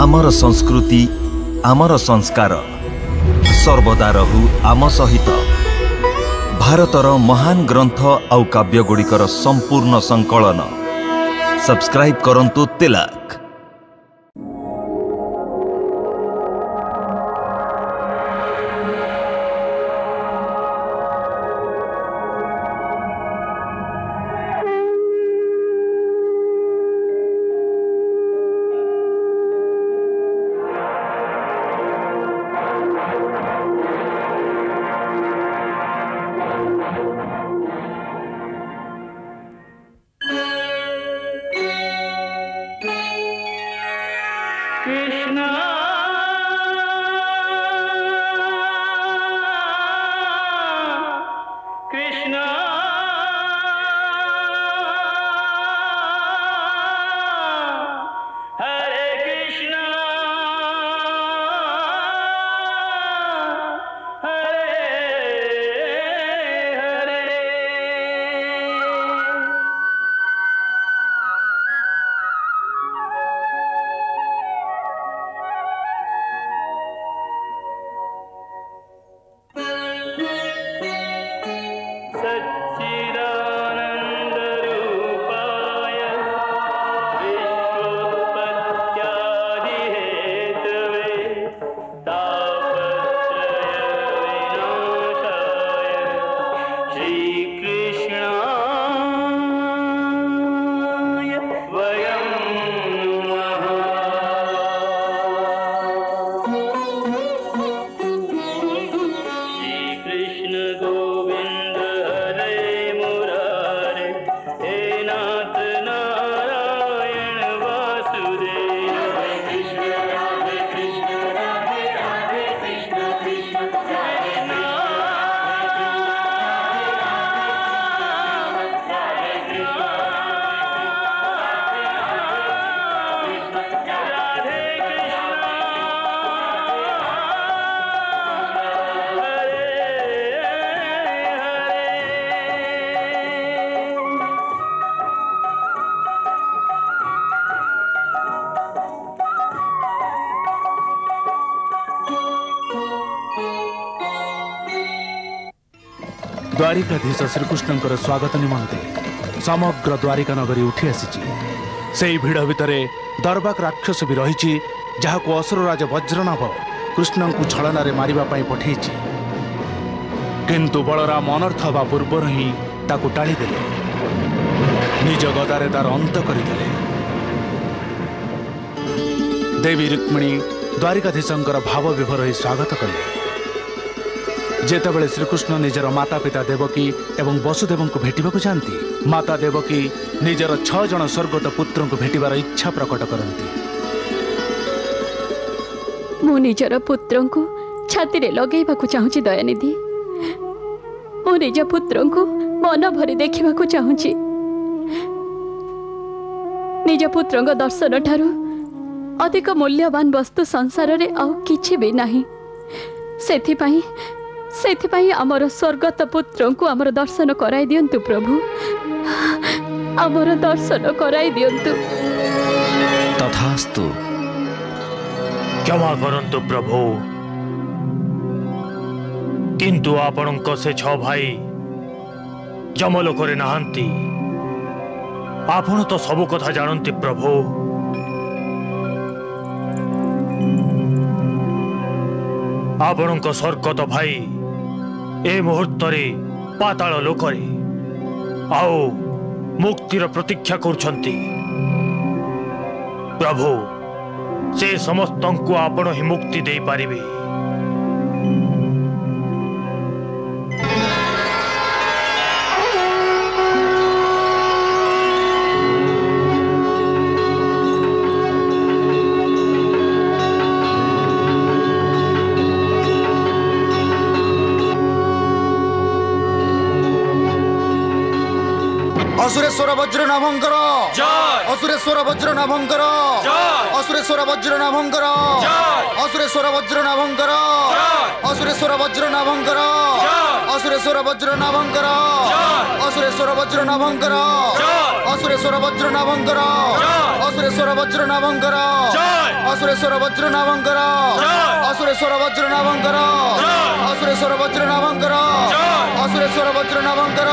आमर संस्कृति आमर संस्कार सर्वदा रहू आम सहित। भारतर महान ग्रंथ आउ काव्यगुड़िकर संपूर्ण संकलन सब्सक्राइब करंतु तिलक। द्वारिकाधीश श्रीकृष्ण स्वागत निमंते समग्र द्वारिका नगरी उठी आसी। से भिड़ भितर दरबाक राक्षस भी रही जहाँ को असुरराज वज्रनाभ कृष्ण को छलन मारिबा पई पठेई। किंतु बलराम अनर्थ हवा पूर्वर ही ताकू टाणी देले, निज गदारे तार अंत करदेले। देवी रुक्मिणी द्वारिकाधीशंकर भाव विभोर ही स्वागत कले। जेतेबेले श्रीकृष्ण निजर माता पिता देवकी एवं वसुदेव को भेटिबाकू जाती, माता देवकी निजर 6 जन स्वर्गत पुत्र को भेटिबार इच्छा प्रकट करती। मु निजर पुत्र को छाती रे लगेबाकू चाहूची दयानिधि। मु निज पुत्र को मन भरी देखिबाकू चाहूची। निज पुत्र दर्शन ठारू अधिक मूल्यवान वस्तु संसार रे आउ किछि भी नाही। सेथिपाई आमर स्वर्गत पुत्र को आमर दर्शन कराई दियंतु प्रभु, आमर दर्शन कराई दियंतु। तथास्तु। क्षमा करंतु प्रभु, किंतु आपणक से 6 भाई जमलोकरे नाहंती। आपण तो सब कथा जानती प्रभु। आपणक स्वर्गत भाई ए मुहूर्त पाताल लोकरे आओ मुक्तिर प्रतीक्षा करुछंती। प्रभु से समस्त को आपण ही मुक्ति दे पारिबे। असुरेश्वर वज्रनाभंकर असुरेश्वर वज्रनाभंकर असुरेश्वर वज्रनाभंकर असुरेश्वर वज्रनाभंकर असुरेश्वर वज्रनाभंकर असुरेश्वर वज्रनाभंकर असुरेश्वर वज्रनाभंकर असुरेश्वर वज्रनाभंकर असुरेश्वर वज्रनाभंकर असुरेश्वर वज्रनाभंकर असुरेश्वर वज्रनाभंकर असुरेश्वर वज्रनाभंकर असुरेश्वर वज्रनाभंकर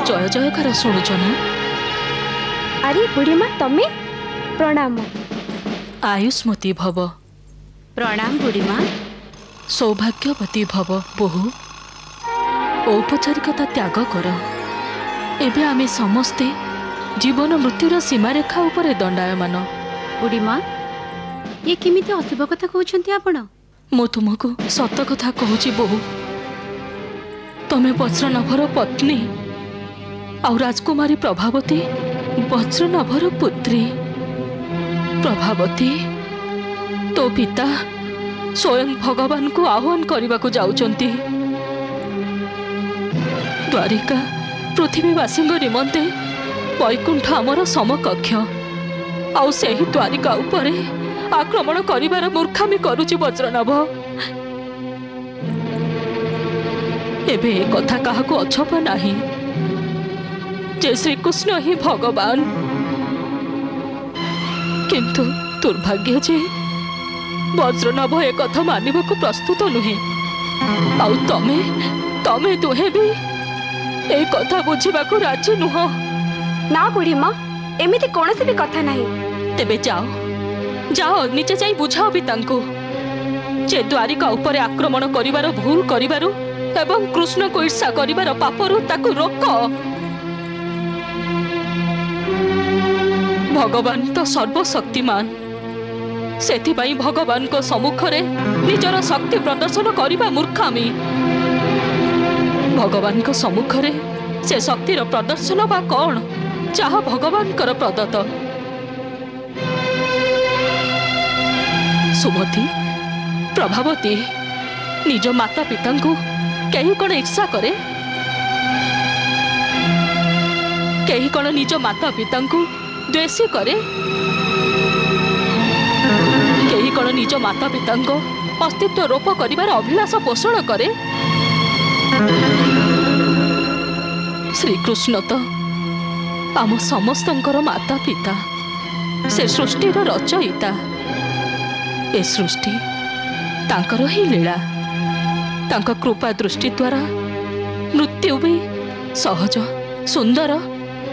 जय जयकार शुणुच ना। अरे बुढ़ी माँ तमे प्रणाम। आयुष्मती भव। प्रणाम बुढ़ी माँ। सौभाग्यवती भव बोहू। औपचारिकता त्याग कर। एबे आमे समस्ते जीवन मृत्युर सीमारेखा उपरे दंडायमान। बुढ़ी माँ ये केमिति अशुभ कथा कहउछन्ती आपण? मु तुमको सत कथा कहूची बोहू। तमे वज्रनाभर पत्नी और राजकुमारी प्रभावती वज्रनाभर पुत्री। प्रभावती तो पिता स्वयं भगवान को आह्वान करने को जाउचंती। द्वारिका पृथ्वीवासी निमंते वैकुंठ आमर समकक्ष आउ सेही द्वारिका उपरे आक्रमण करिवार मूर्खामी करुची वज्रनाभ। एबे ए कथा काहाको अछप नाही जे श्रीकृष्ण ही भगवान। किंतु दुर्भाग्य जे वज्रनाभ ए कथा मानिबाकू प्रस्तुत नुहे। आउ तमे तमे दुहे भी ए कथा बुझिबाकू राजी नुह। ना बुढ़ी माँ एमिति कौनसी भी कथा नहीं। तेबे जाओ जाओ नीचे जाई बुझाओ भी तांको जे द्वारिका उपरे आक्रमण करिवार भूल करिवारु एवं कृष्ण को ईर्षा करिवार पापरु ताकू रोक। भगवान तो सर्वशक्तिमान सेथिबाई भगवान को सम्मुखरे निजर शक्ति प्रदर्शन करिबा मूर्खामी। भगवान को सम्मुखरे से शक्तिर प्रदर्शन बा कौन जहा भगवान कर प्रदत्त। सुमति प्रभावती निज माता पिता को कहीं कौन ईर्षा करे? कहीं कौन निज माता पिता को द्वेषी करे? कहीं कौन निज माता पिता को अस्तित्व रोप करिवार अभिलाष पोषण करे? श्रीकृष्ण तो आम समस्तंकर माता पिता से सृष्टिर रचयिता। ए सृष्टि तांकर ही लीला। तांका कृपा दृष्टि द्वारा मृत्यु भी सहज सुंदर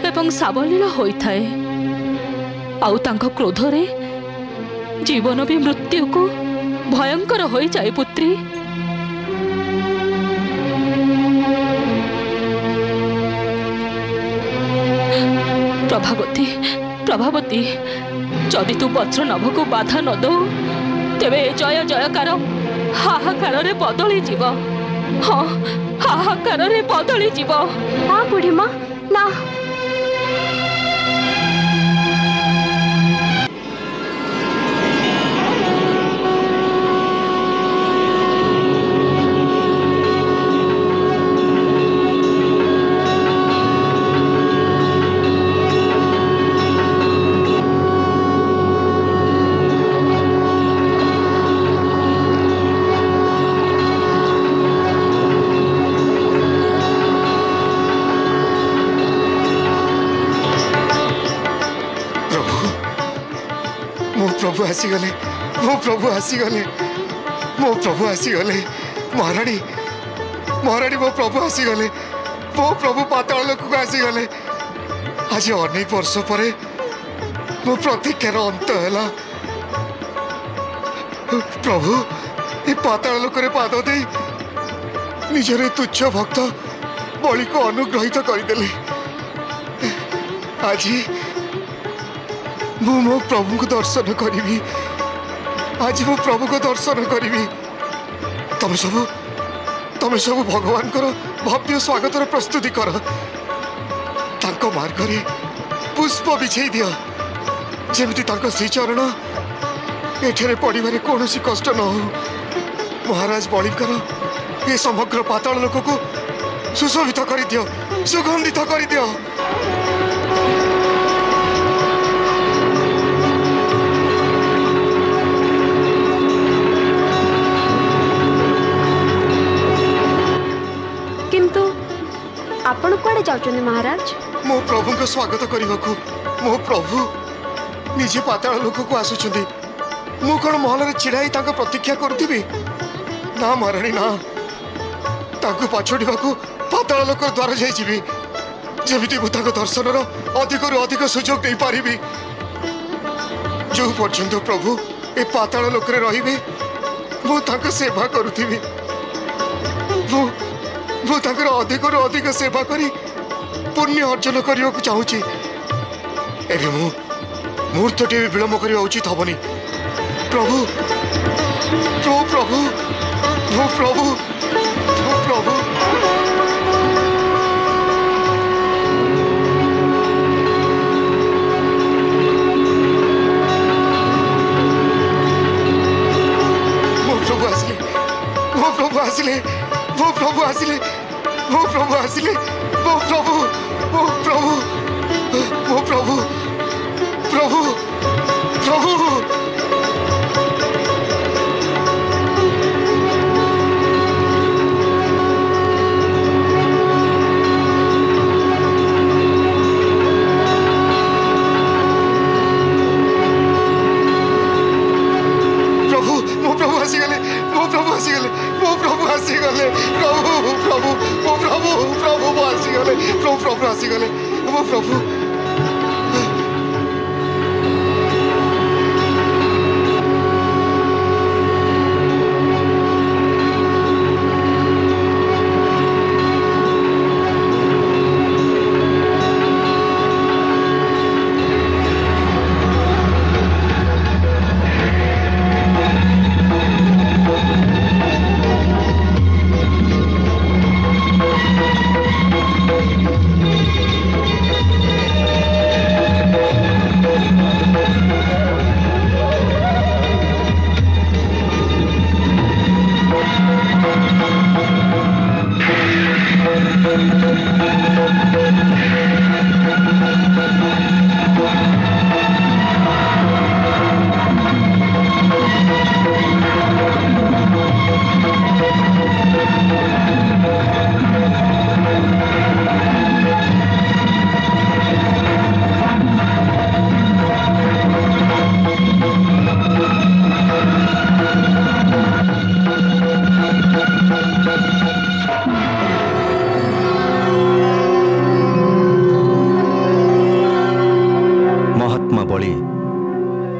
एवं सावलील होइथाए। आउ तांका क्रोधरे जीवन भी मृत्यु को भयंकर हो जाए पुत्री। प्रभावती प्रभावती जदि तू वज्रनाभ को बाधा न दो तेबे जय जयकार हाहाकार रे बदली जीव। हाँ हाहाकार रे बदली जीव। हाँ बुढ़ी माँ ना। प्रभु आसीगले मो प्रभु आसीगले मो प्रभु आसीगले महाराणी महाराणी मो प्रभु आसीगले मो प्रभु पाताल लोक को आसीगले। आज अनेक वर्ष पर मो प्रतीक्षार अंत है। प्रभु ये पाताल लोक पाद दे निजर तुच्छ भक्त बलि को अनुग्रहित करदेले। आज मु मो प्रभु को दर्शन करी। आज मो प्रभु को दर्शन करी। तमे सब भगवान कर भव्य स्वागत प्रस्तुति कर। तांको मार्ग रे पुष्प बिछे दियो जेमिति तांको श्रीचरण एठरे पड़िबारे कोनोसी कष्ट न हो। महाराज बलिकर ये समग्र पाताल लोक को सुशोभित कर दियो सुगंधित कर दियो। चाहते महाराज? मो प्रभु को स्वागत करने को मो प्रभु निजे पाताल लोक को आसुंच मु कौन महल छिड़ाई प्रतीक्षा करुवी ना महाराणी ना पाछोड़ा पाताल लोक द्वार जाइबी जमी मुझे दर्शन अधिक अधिक सुजोग नहीं पारि जो पर्यंत प्रभु ए पाताल लोक रे मु सेवा करुवी अधिक अधिक सेवा करी पुण्य अर्जन करने को चाहूँगी एवं मुहूर्त टे विलंब करने उचित हेनी प्रभु प्रभु प्रभु प्रभु प्रभु मो प्रभु आसिले मो प्रभु आसिले मो प्रभु आसिले मो प्रभु मो प्रभु मो प्रभु प्रभु प्रभु आसीगले मो प्रभु आसीगले मो प्रभु आसीगले प्रभु प्रभु मो प्रभु प्रभु आसीगले प्रभु प्रभु आसीगले मो प्रभु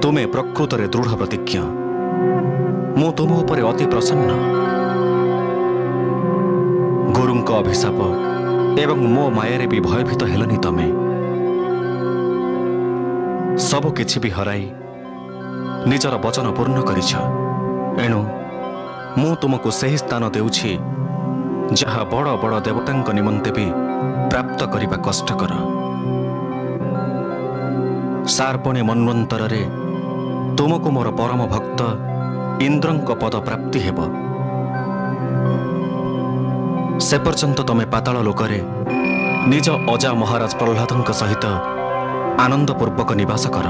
तुम्हें प्रकृत रे दृढ़ प्रतिज्ञा मु तुम उपर अति प्रसन्न गुरु अभिशाप एवं मो माया भी भयभीत हेलनी तमे सबु किछि भी हराई निजर वचन पूर्ण करिछ एणु मु तुमको सही स्थान देउछि जहा बड़ बड़ देवतांक निमंते भी प्राप्त करिबा कष्टकर सार्पणे मन्वंतर रे तुमको मोर परम भक्त इंद्रंक पद प्राप्ति हेब से पर्यंत तमे पाताल लोकरे निज अजा महाराज प्रह्लादंक सहित आनंदपूर्वक निवास कर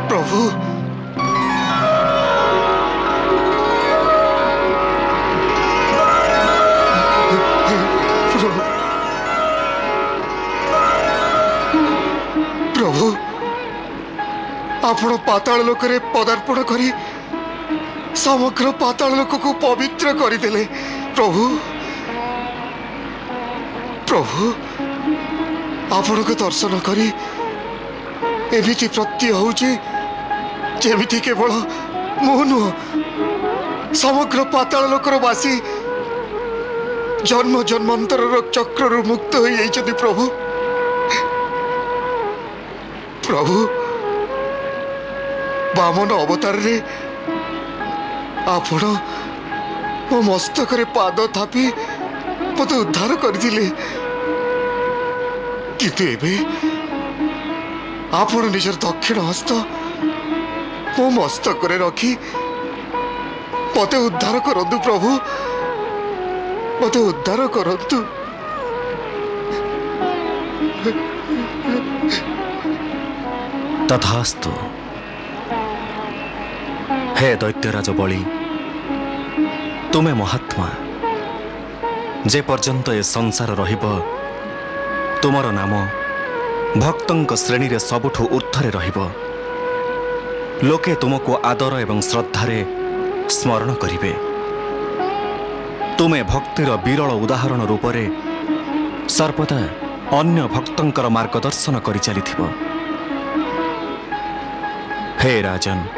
प्रभु प्रभु आपण पाताल लोक रे पदार्पण करी समग्र पाताल लोक को पवित्र करदेले प्रभु प्रभु आपण को दर्शन करी एमिति प्रत्यय होउची जेमिति केवल मोहन समग्र पाताल लोकर वासी जन्म जन्मांतर चक्र मुक्त हो जाइछथि प्रभु प्रभु बामन अवतार रे आपण मो मस्तक रे पाद थापी मत उद्धार करथिले किंतु एबे आपण निजर दक्षिण हस्त मो मस्तक रे रखी मते उद्धार करंतु प्रभु मते उद्धार करंतु तथास्तु हे दैत्यराज बलि तुमे महात्मा जे पर्यंत ए संसार रहिब तुमर नाम भक्तंक श्रेणी रे सबुठु ऊर्ध्वरे रहिब। लोके तुमको आदर एवं श्रद्धारे स्मरण करिवे। तुमे भक्तिर विरल उदाहरण रूपरे सर्वदा अन्य भक्तंकर मार्गदर्शन करि चलिथिब। हे राजन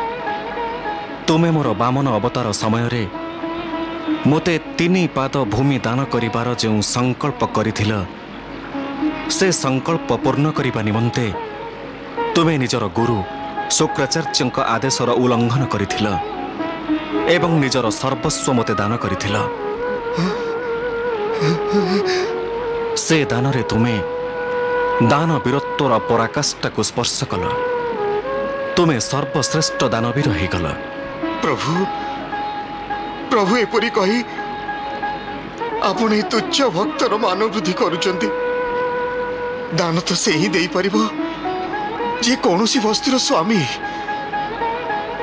तुमे मोर बामन अवतार समय रे मोते 3 पाद भूमि दान करिबार जो संकल्प करिथिल से संकल्प पूर्ण करिबा निमंते तुमे निजर गुरु शुक्राचार्यंक आदेशर उल्लंघन करिथिल एवं निजर सर्वस्व मते दान करिथिल। से दान रे तुमे दान वीरत्वर पराकाष्ठा को स्पर्श कल। तुमे सर्वश्रेष्ठ दानवीर होगल। प्रभु प्रभु एपरी कही आपण ए तुच्छ भक्तर मान वृद्धि करुचंती। दान तो से ही दे परिबो जे कौनसी वस्तुर स्वामी।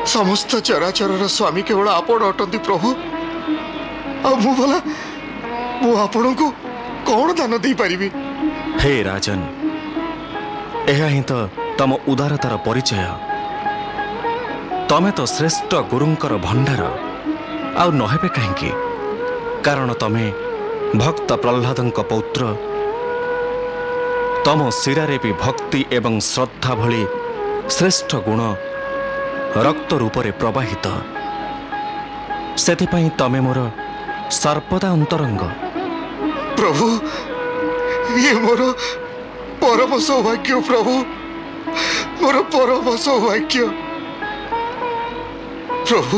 समस्त चराचर स्वामी केवल आपण अटंती प्रभु। आ मु भला मु आपण को कौन दान दे परिबी। हे राजन एहा ही तो तम उदारतार परिचय। तमे तो श्रेष्ठ गुरुंकर भंडार आउ नहेबे कहीं कारण तमे भक्त प्रह्लादंक पौत्र। तम शिरारे भी भक्ति एवं श्रद्धा भली श्रेष्ठ गुण रक्त रूपरे प्रवाहित। सेथिपई तमे मोर सर्वदा अंतरंग। प्रभु ये मोर परम सौभाग्य। प्रभु मोर परम सौभाग्य। प्रभु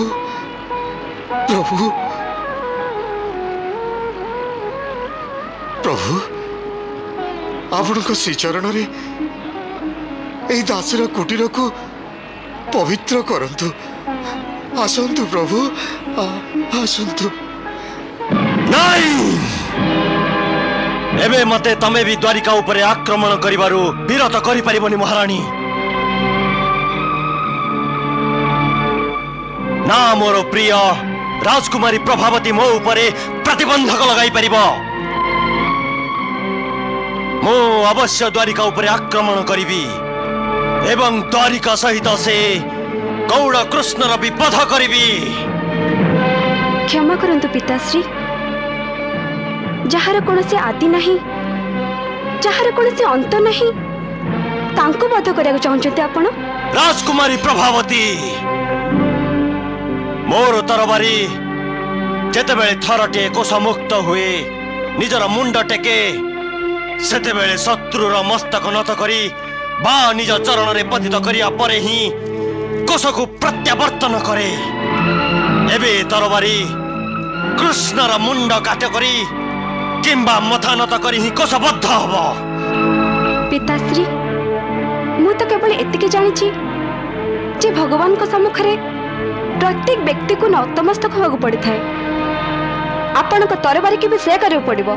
प्रभु प्रभु आपण श्रीचरण रे ए दासर कुटीर को पवित्र करंतु। आसंतु प्रभु आसंतु। नहीं एबे मते तमे भी द्वारिका उपरे आक्रमण करिबारु विरत करि परिबनी महारानी। ना मोर प्रिय राजकुमारी प्रभावती मो उपरे प्रतिबंधक लगाई परिबो। मो अवश्य द्वारिका उपरे आक्रमण करिबी एवं द्वारिका सहित से गौड़ कृष्णर विपद करिबी। क्षमा करंतु पिताश्री जहार कोनसे आदि नहीं जहार कोनसे अंत नहीं तांको वध करिया चाहते आपण। राजकुमारी प्रभावती मोर तरबारी जेतेबेले थरटे कोषमुक्त हुए निजर मुंड टेके सेतेबेले शत्रुर मस्तक नत करी बा निज चरण रे पतित करिया परे ही कोष को प्रत्यावर्तन करे। एबे तरबारी कृष्णर मुंड काट करी किंबा मथा नत करी ही कोषबद्ध हबो। पिताश्री मु तो केवल एतिके जानिछि जे भगवान को सम्मुख रे प्रत्येक व्यक्ति को नतमस्तक होगा पड़ी थाए। आपण को तरबारी के भी से करियो पड़िबो।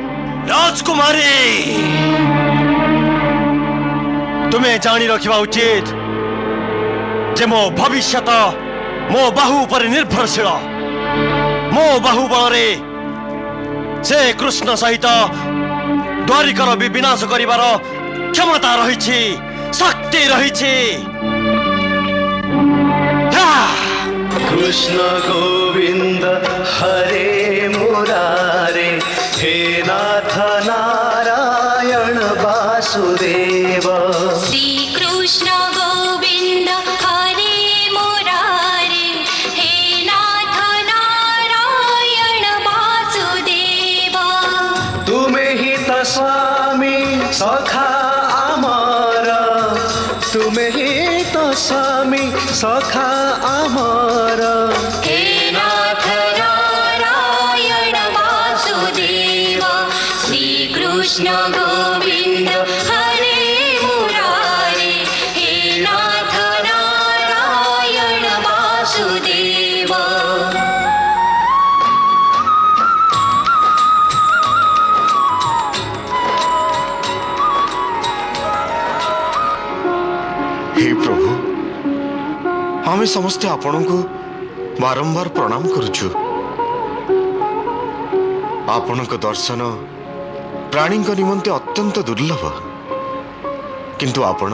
राजकुमारी तुम्हें जानी रखिबा उचित जे मो भविष्यत मो बाहु पर निर्भरशील। मो बाहु बलरे से कृष्ण सहित द्वारिकार भी विनाश करिवार क्षमता रहिछि शक्ति रहिछि। कृष्ण गोविंद हरे मुरारे हे नाथ नारायण वासुदेव। श्री कृष्ण गोविंद हरे मुरारे हे नाथ नारायण वासुदेव। तुम्हें ही तो स्वामी सखा अमर। तुम्हें ही तो स्वामी सखा अमर। हे नाथ नारायण वासुदेव। श्री कृष्ण गोविंद हरे मुरारे हे नाथ नारायण वासुदेव। हे प्रभु आमे समस्ते आपण को बारंबार प्रणाम करुछु। आपणक दर्शन प्राणी निमंते अत्यंत दुर्लभ, किंतु आपण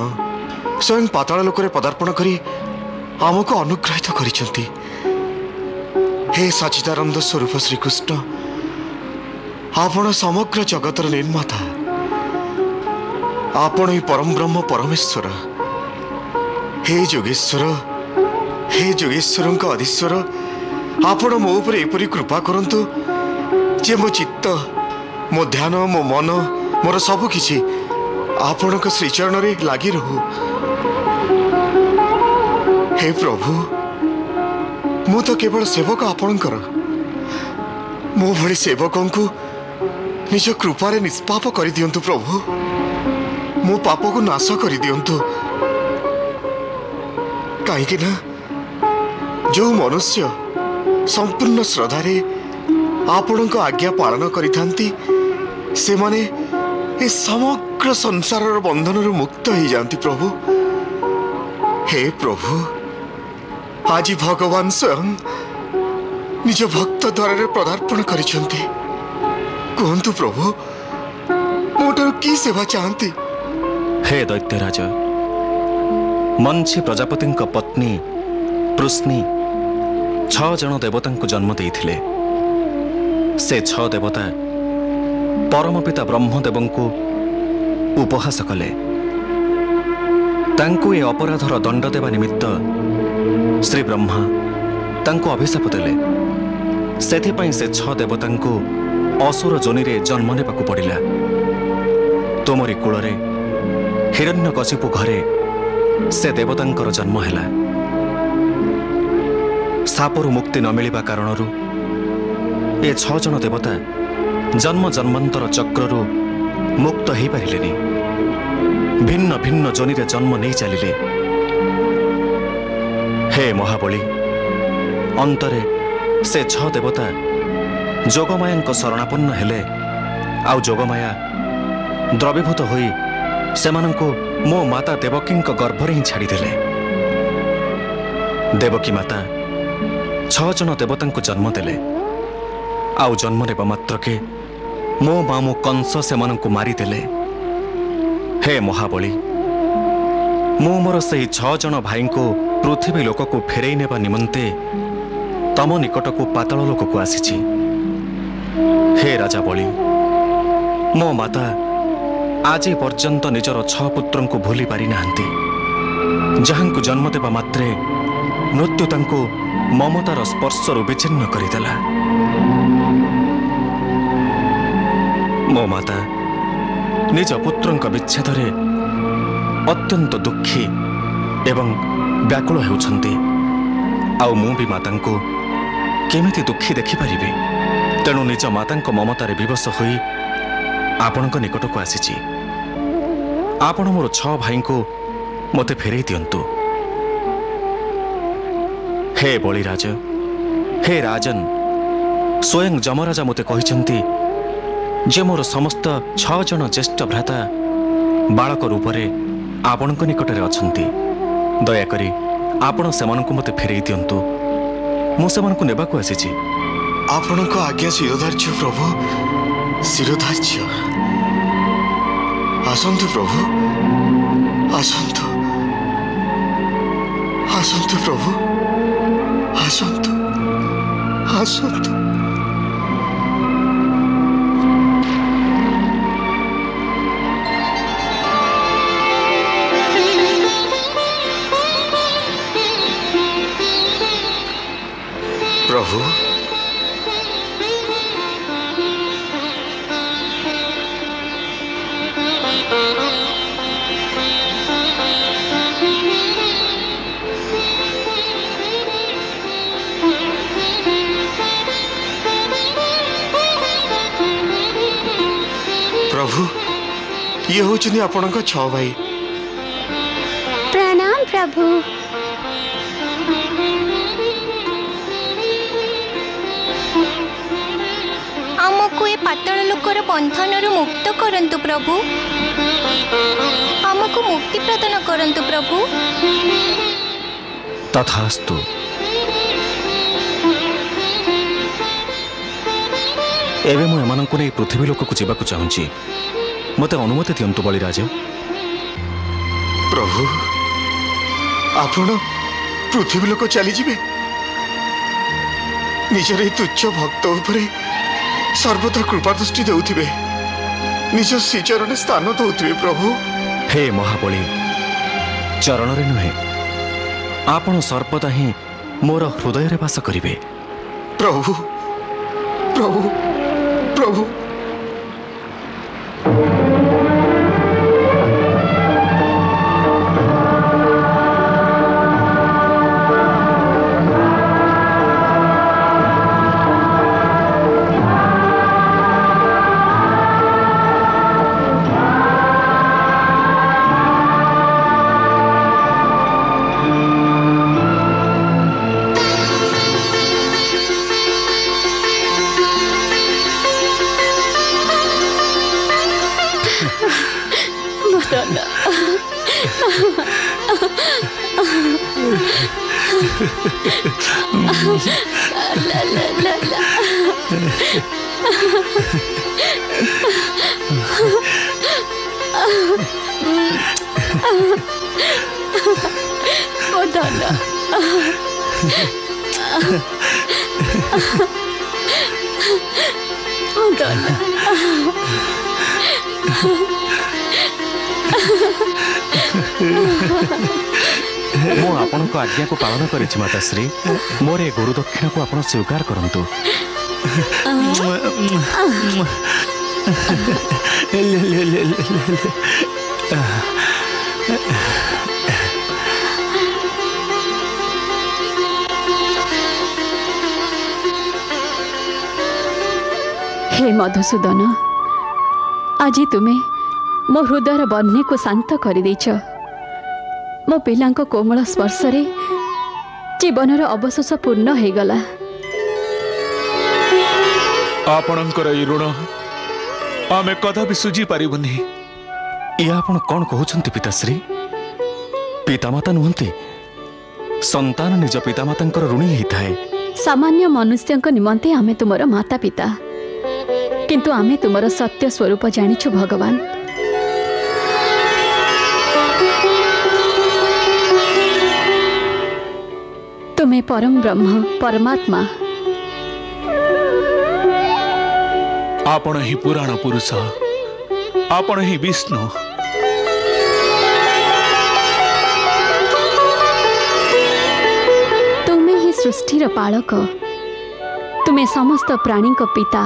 स्वयं पाताल लोकरे पदार्पण करी आमको अनुग्रहित करिसंती। हे सच्चिदानंद स्वरूप श्रीकृष्ण, आपण समग्र जगतर निर्माता, आपण ही परम ब्रह्म परमेश्वर। हे जोगेश्वर, हे जोगेश्वर अधीश्वर, आपण मो उपर एपरी कृपा करंतु जे मो चित्त, मो ध्यान, मो मन, मोर सबु किछि आपणक श्रीचरण रे लागी रहू। हे प्रभु, मु तो केवल सेवक आपणकर, मो भली सेवकों को निज कृपारे निष्पाप कर दियंतु प्रभु। मो पाप को नाश कर दियंतु, कहीं ना जो मनुष्य संपूर्ण श्रद्धारे आपणक आज्ञा पालन करिथांती से माने ए समग्र संसार बंधन मुक्त हो जाती प्रभु। हे प्रभु, आज भगवान स्वयं निज भक्त द्वारा पदार्पण करिसंती। कहतु प्रभु, मोटर की सेवा चाहती? हे दैत्यराज, मंची प्रजापति पत्नी पृश्नि 6 जन देवता जन्म देइथिले। से 6 देवता परमपिता ब्रह्मदेव को उपहास कले। तांको ए अपराधर दंड देवा निमित्त श्री ब्रह्मा तांको अभिशाप देले। सेथिपाई से 6 देवता को असुर जोनि रे जन्म नेबाकू पड़िला। तोमरी कूଳରେ हिरण्यकशिपु घरे से देवतांकर जन्म हैला। सापरु मुक्ति न मिलिबा कारणरू ए 6 जन देवता जन्म जन्मांतर चक्रु मुक्त हो पारे। भिन्न भिन्न जोनिरे जन्म नहीं चलिले। हे महाबली, अंतरे से 6 देवता जोगमाया शरणापन्न हेले। आउ जोगमाया द्रवीभूत होई सेमानंको मो माता देवकी गर्भरे ही छाड़ीदेले। देवकी माता 6 जन देवता जन्म देले। आउ जन्म नेबा मात्रके मो मामू कंस सेमानंको मारिदेले। हे महाबली, मु मोर से 6 जन भाई को पृथ्वी लोक को फेरई नेबा निमंते तम निकट को पाताल लोक को आसीछि। हे राजा बलि, मो माता आज पर्यंत निजर 6 पुत्रन को भूली पारि नाहंती। जहांको जन्म देबा मात्रे मृत्यु तांको ममतार स्पर्शरु विच्छिन्न करिदेला। मो माता निज पुत्रंक विच्छेदरे अत्यंत दुखी एवं व्याकुल हेउछंती। आउ मु भी मातांको केमिति दुखी देखि परिबे। तेणु निज मातांक ममतारे विवश होई आपणक निकट को आसीछि। आपण मोर 6 भाई को मते फेरई दियंतु। हे बलिराज, हे राजन, स्वयं जमराजा मते कहिसंती जे मोर समस्त 6 जन ज्येष्ठ भ्राता बालक रूपरे आपणक निकटरे अछंती। दयाकरी आपण सेमानकु मते फेरई दियंतु। मु सेमानकु नेबाकु आसीछि। आपणक आज्ञा शिरोधार्य प्रभु, शिरोधार्य। आसंतु प्रभु, आसंतु, आसंतु प्रभु, आसंतु, आसंतु। प्रभु, प्रभु, ये होचनी आपणक 6 भाई। प्रणाम प्रभु। आमको ए पाताल लोकर बंधन मुक्त करंतु प्रभु। आमको मुक्ति प्रदान करंतु प्रभु। तथास्तु। एवं मु एमानंकु नै पृथ्वी लोक को जावाक चाहूँगी मते अनुमति दियंतु बलिराज। प्रभु आपण पृथ्वी लोक चली जिवे निजर ए तुच्छ भक्त उपरे सर्वदा कृपा दृष्टि देउथिबे निज श्रीचरण स्थान दउथिबे प्रभु। हे महाबली चरण रे नुहे आपण सर्वदा ही मोर हृदय रे वास करिवे। प्रभु प्रभु प्रभु मो आपण को आज्ञा को पालन करिछि माताश्री मोर ए गुरु दक्षिणा को आपण स्वीकार करंतु। हे मधुसूदन आज तुम्हें मो हृदय बन्ही को शांत कर देच। मो पिला कोमल स्पर्श रे जीवनर अवशेष पूर्ण हो गला। आपणकर ऋण आमे कदा भी सुझी पारिबुनी। या आपण कौन कहउछंती पिताश्री? पितामाता नुहंती संतान निज पितामातांकर ऋणी होइथाए। सामान्य मनुष्यंक निमंते आमे तुमर माता पिता किंतु आमे तुमर सत्य स्वरूप जानिछु भगवान। तुम्हें परम ब्रह्म परमात्मा आपण ही पुराण पुरुष आपण ही विष्णु। तुम्हें ही सृष्टिर पालक तुम्हें समस्त प्राणी को पिता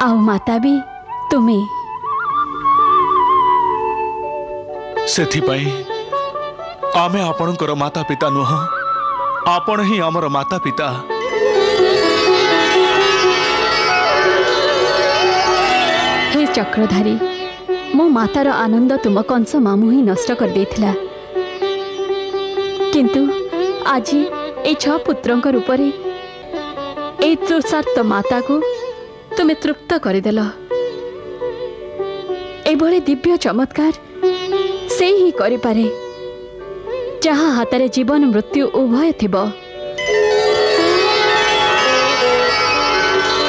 आउ माता भी तुम्हें। सेथिपाई आमे आपणकर माता पिता नुह आपण ही आमर माता पिता। हे चक्रधारी मो मातार आनंद तुम कंस मामू ही नष्ट कर देथिला किंतु आज ए छ पुत्रंक रूप रे ए तृषार्थ माता को तुम्हें तृप्त करदेल। एभली दिव्य चमत्कार से ही करि पारे जहाँ हाथ जीवन मृत्यु उभय थिब।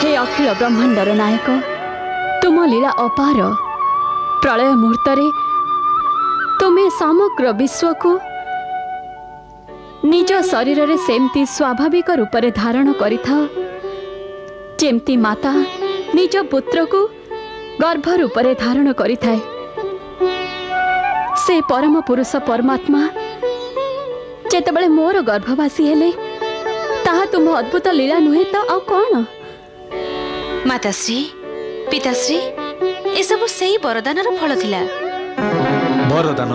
हे अखिल ब्रह्मांडर नायक तुम लीला अपार। प्रलय मुहूर्त तुम्हें समग्र विश्व को निज शरीर रे सेमती स्वाभाविक रूप से धारण करिथाओ जेमती माता निज पुत्र को गर्भ रूप से धारण करिथाए। से परम पुरुष परमात्मा जेतेबेले मोर गर्भवासी हेले ताहा तुम अद्भुत लीला नुहे तो आ कौन? माताश्री पिताश्री ए सब सही वरदानर फल थिला। वरदान?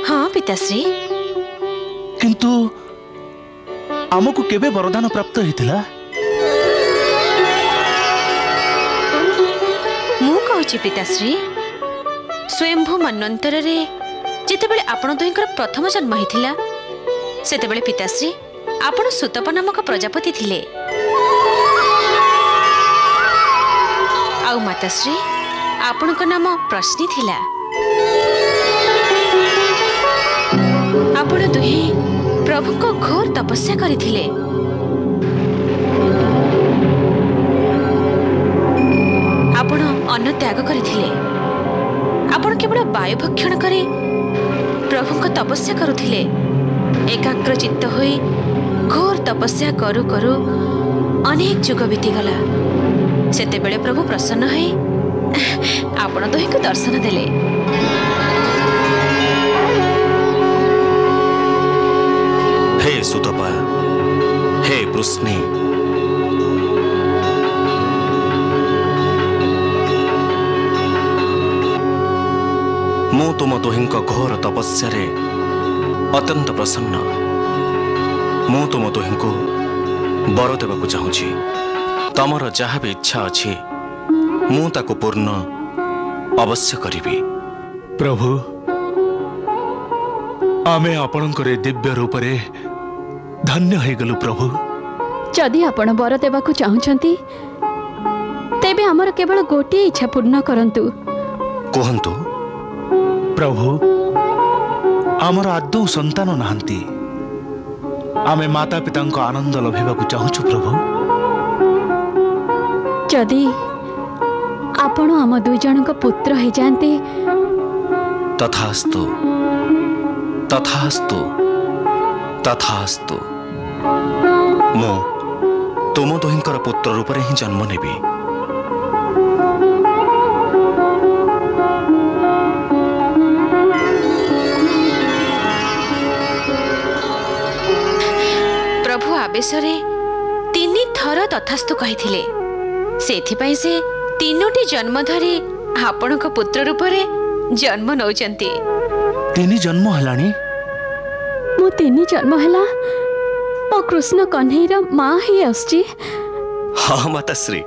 हाँ पिताश्री। किंतु आमको केबे वरदान प्राप्त होइतिला? मु कहूची पिताश्री स्वयंभू मन्वंतर रे जेतेबेले आपण दुईकर प्रथम जन्म होइतिला सेतेबेले पिताश्री आपण सुतप नामक प्रजापति थिले आउ माताश्री आपण को नाम प्रश्नी थिला। आपण दुहे प्रभु को घोर तपस्या करिथिले अन्न त्याग करथिले आपण केवल वायु भक्षण करे प्रभुଙ୍କ तपस्या करुथिले एकाग्र चित्त होई घोर तपस्या करू करू अनेक जुग बीतीगला सेते बेले प्रभु प्रसन्न है आपण दोही को दर्शन देले हे सुतपा हे वृष्णि मु तुम दोहिंक घोर तपस्या अत्यंत प्रसन्न मु तुम दोहिंको वर देवाक चाहूँगी तमर जहाँ भी इच्छा अच्छी मु ताको पूर्ण अवश्य करिबी। प्रभु आमे आपणकर दिव्य रूप रे धन्य हो गलु प्रभु। जदि आपण वर देवाक चाहूँगी तेबे आमर केवल गोटे इच्छा पूर्ण करंतु। कहंतु प्रभु आमर आदौ संतान नाहंती आमे माता पिता आनंद लभिबाक चाहूँ प्रभु। जदि आपण आम दुई जन पुत्र हो जाते तथास्तु तथास्तु तथास्तु मु तुम दोहिंकर पुत्र रूप रे ही जन्म नेबी। प्रभु आवेशरे 3 थर तथास्तु कहिथिले सेथिपाई से 3टी जन्म धरी आपणक पुत्र रूप रे जन्म नौचंती। 3 जन्म हलानी मो 3 जन्म हला मो कृष्ण कन्हैर माँ ही आसची। हाँ माताश्री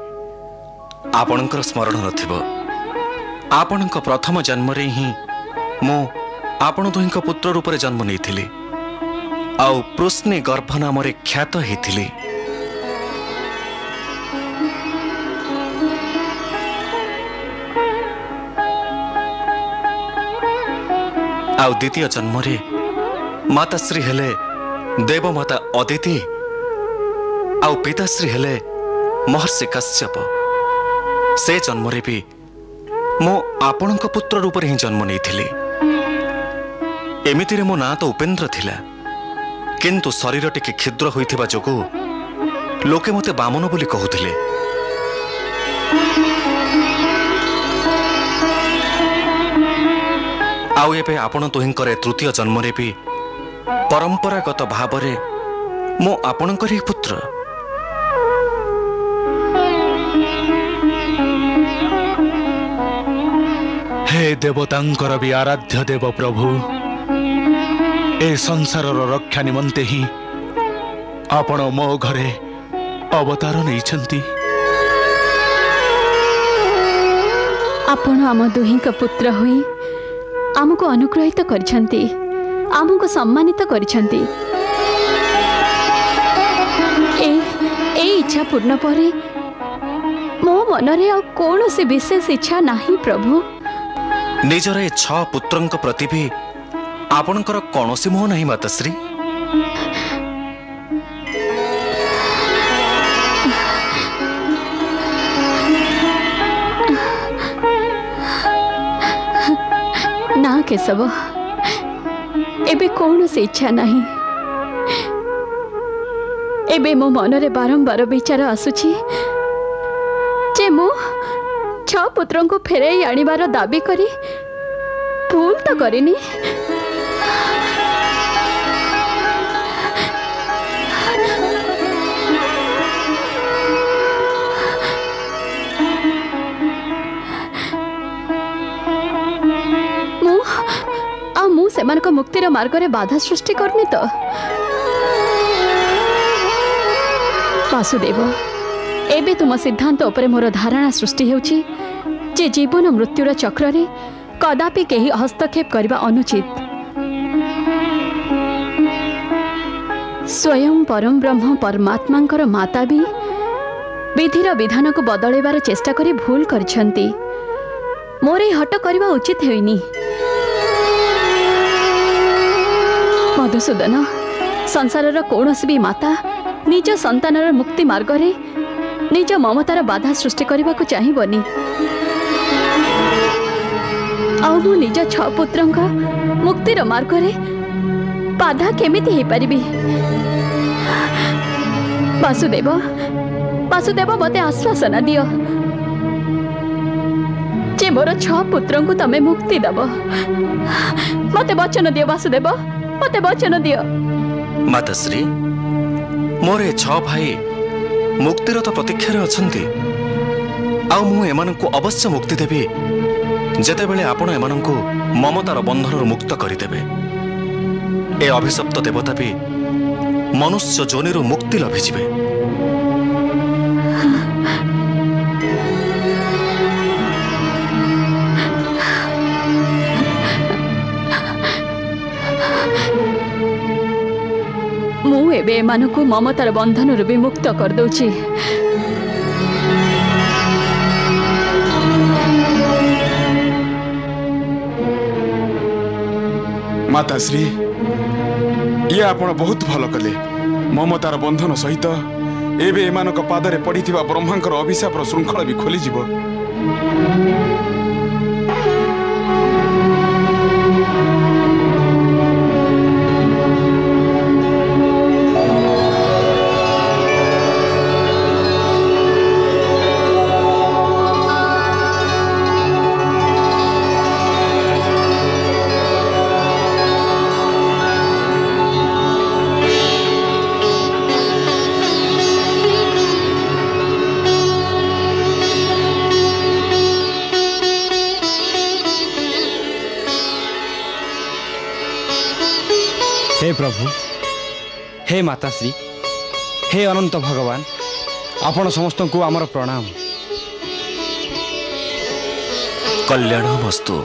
आपणकर स्मरण नथिबो आपणक प्रथम जन्म रे ही मो आपण दोहिंक पुत्र रूप रे जन्म नेथिली आउ प्रश्ने गर्भ नाम ख्यात होइथिली। आउ द्वितीय जन्म रे माताश्री हेले देवमाता अदिति आउ पिताश्री हेले महर्षि कश्यप। से जन्म रे भी मो आपणक पुत्र रूप रे ही जन्म नेथिली। एमिति रे मो ना तो उपेन्द्र थिला किंतु शरीर टिके क्षुद्र होइथिबा जोगु लोके मते बामन बोली कहूथिले। आउ एबे आपण तोहिंकर तृतीय जन्म रे भी परंपरागत भाव रे मो आपणकर ही पुत्र। हे देवतांकर भी आराध्य देव प्रभु ए संसार रक्षा निमंते ही आपण मो घरे अवतार नहीं। आपण आम दुहिंक पुत्र होई आमको अनुग्रहित करछंती आमको सम्मानित करछंती। ए इच्छा पूर्ण परे मो मनरे आ कौनसी विशेष इच्छा नहीं प्रभु। निजर ए 6 पुत्रंक प्रति भी आपणकर कौनसी मोह नहीं माताश्री। ना केशव एबे कौनसी इच्छा नहीं। एबे मो मनरे बारंबार विचार आसुची जे मो 6 पुत्रों को फेरे आनिबार दाबी करी भूल तो करिनी। मु सेमानक मुक्तिर मार्ग रे बाधा सृष्टि करनी तो। वासुदेव एबे तुम सिद्धांत उपरे मोर धारणा सृष्टि हेउची जे जीवन मृत्युर चक्र रे कदापि केही हस्तक्षेप करबा अनुचित। स्वयं परम ब्रह्म परमात्मांकर माता भी विधिर विधान को बदलैबार चेष्टा करी भूल करछंती। मोर ए हट करबा उचित हेइनी। मधुसूदन संसारर कौनसी भी माता निज संतानर मुक्ति मार्ग रे निज ममतार बाधा सृष्टि करने को चाहिबनी। आउ मो निज छ पुत्रंक मुक्तिर मार्गरे बाधा केमिति हे परिबी। वासुदेव वासुदेव मते आश्वासन दियो जे मोर छ पुत्रंक तमे मुक्ति दब। मते वचन दियो वासुदेव, मते वचन दियो। माताश्री मोरे छ भाई मुक्तिर तो प्रतीक्षा अछंती। आउ मु एमानंकु अवश्य मुक्ति देबी जेतेबेले आपण एमानंकु ममतार बंधनर मुक्त करिदेबे। ए अभिशप्त देवता भी मनुष्य जोनिरु मुक्ति लभिजिबे। मु एबे एमानंकु ममतार बंधनरु भी मुक्त कर दउछि। माताश्री ये आपण बहुत भल कले। ममतार बंधन सहित एबे एमानक पादरे पड़िथिबा ब्रह्मांकर अभिशापर श्रृंखला भी खोली जीव। हे प्रभु, हे माताश्री, हे अनंत भगवान, आपण समस्त को आमर प्रणाम। कल्याण वस्तु।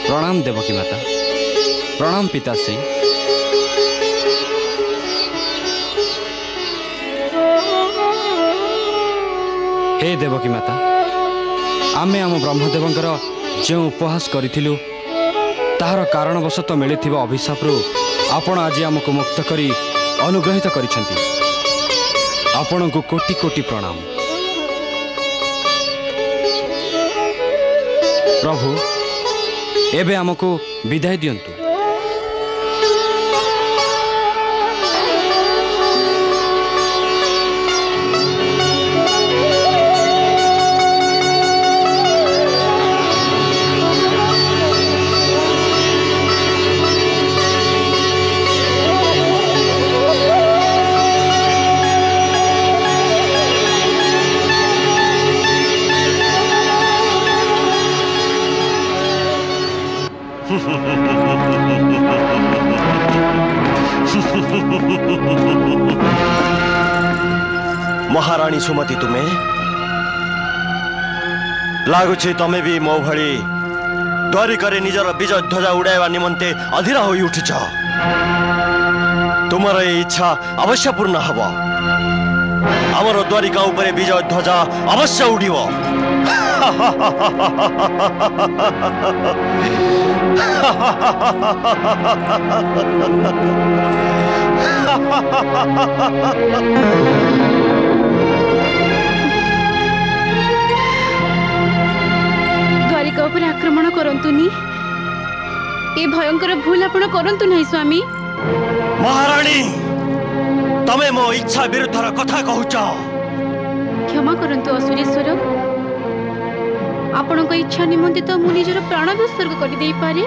प्रणाम देवकी माता, प्रणाम पिताश्री। हे देवकी माता, आमे आम ब्रह्मदेवंकर जो उपहास करिथिलु ताहार कारणवशत मिलिथिबा अभिशापरु आपण आज आमको मुक्त करी अनुग्रहित करिसंती। आपणको कोटि कोटि प्रणाम। प्रभु एबे आमको विदाय दियंतु। महाराणी सुमति तुम्हें लगुच तमें भी मो भली द्वारिका निजर विजय ध्वजा उड़ाइवा निमंते अधीरा हो उठिछ। तुमर ये इच्छा अवश्य पूर्ण हब। आमर द्वारिका उपरे विजय ध्वजा अवश्य उड़िब। द्वारिका उपर आक्रमण करंतुनी। ए भयंकर भूल आपण करंतु नहीं स्वामी। महाराणी तमे मो इच्छा विरुद्धर कथा कहूच। क्षमा करंतु असुरेश्वर। आपण इच्छा निमंते तो मु निजर प्राण भी उत्सर्ग कर दे पारे।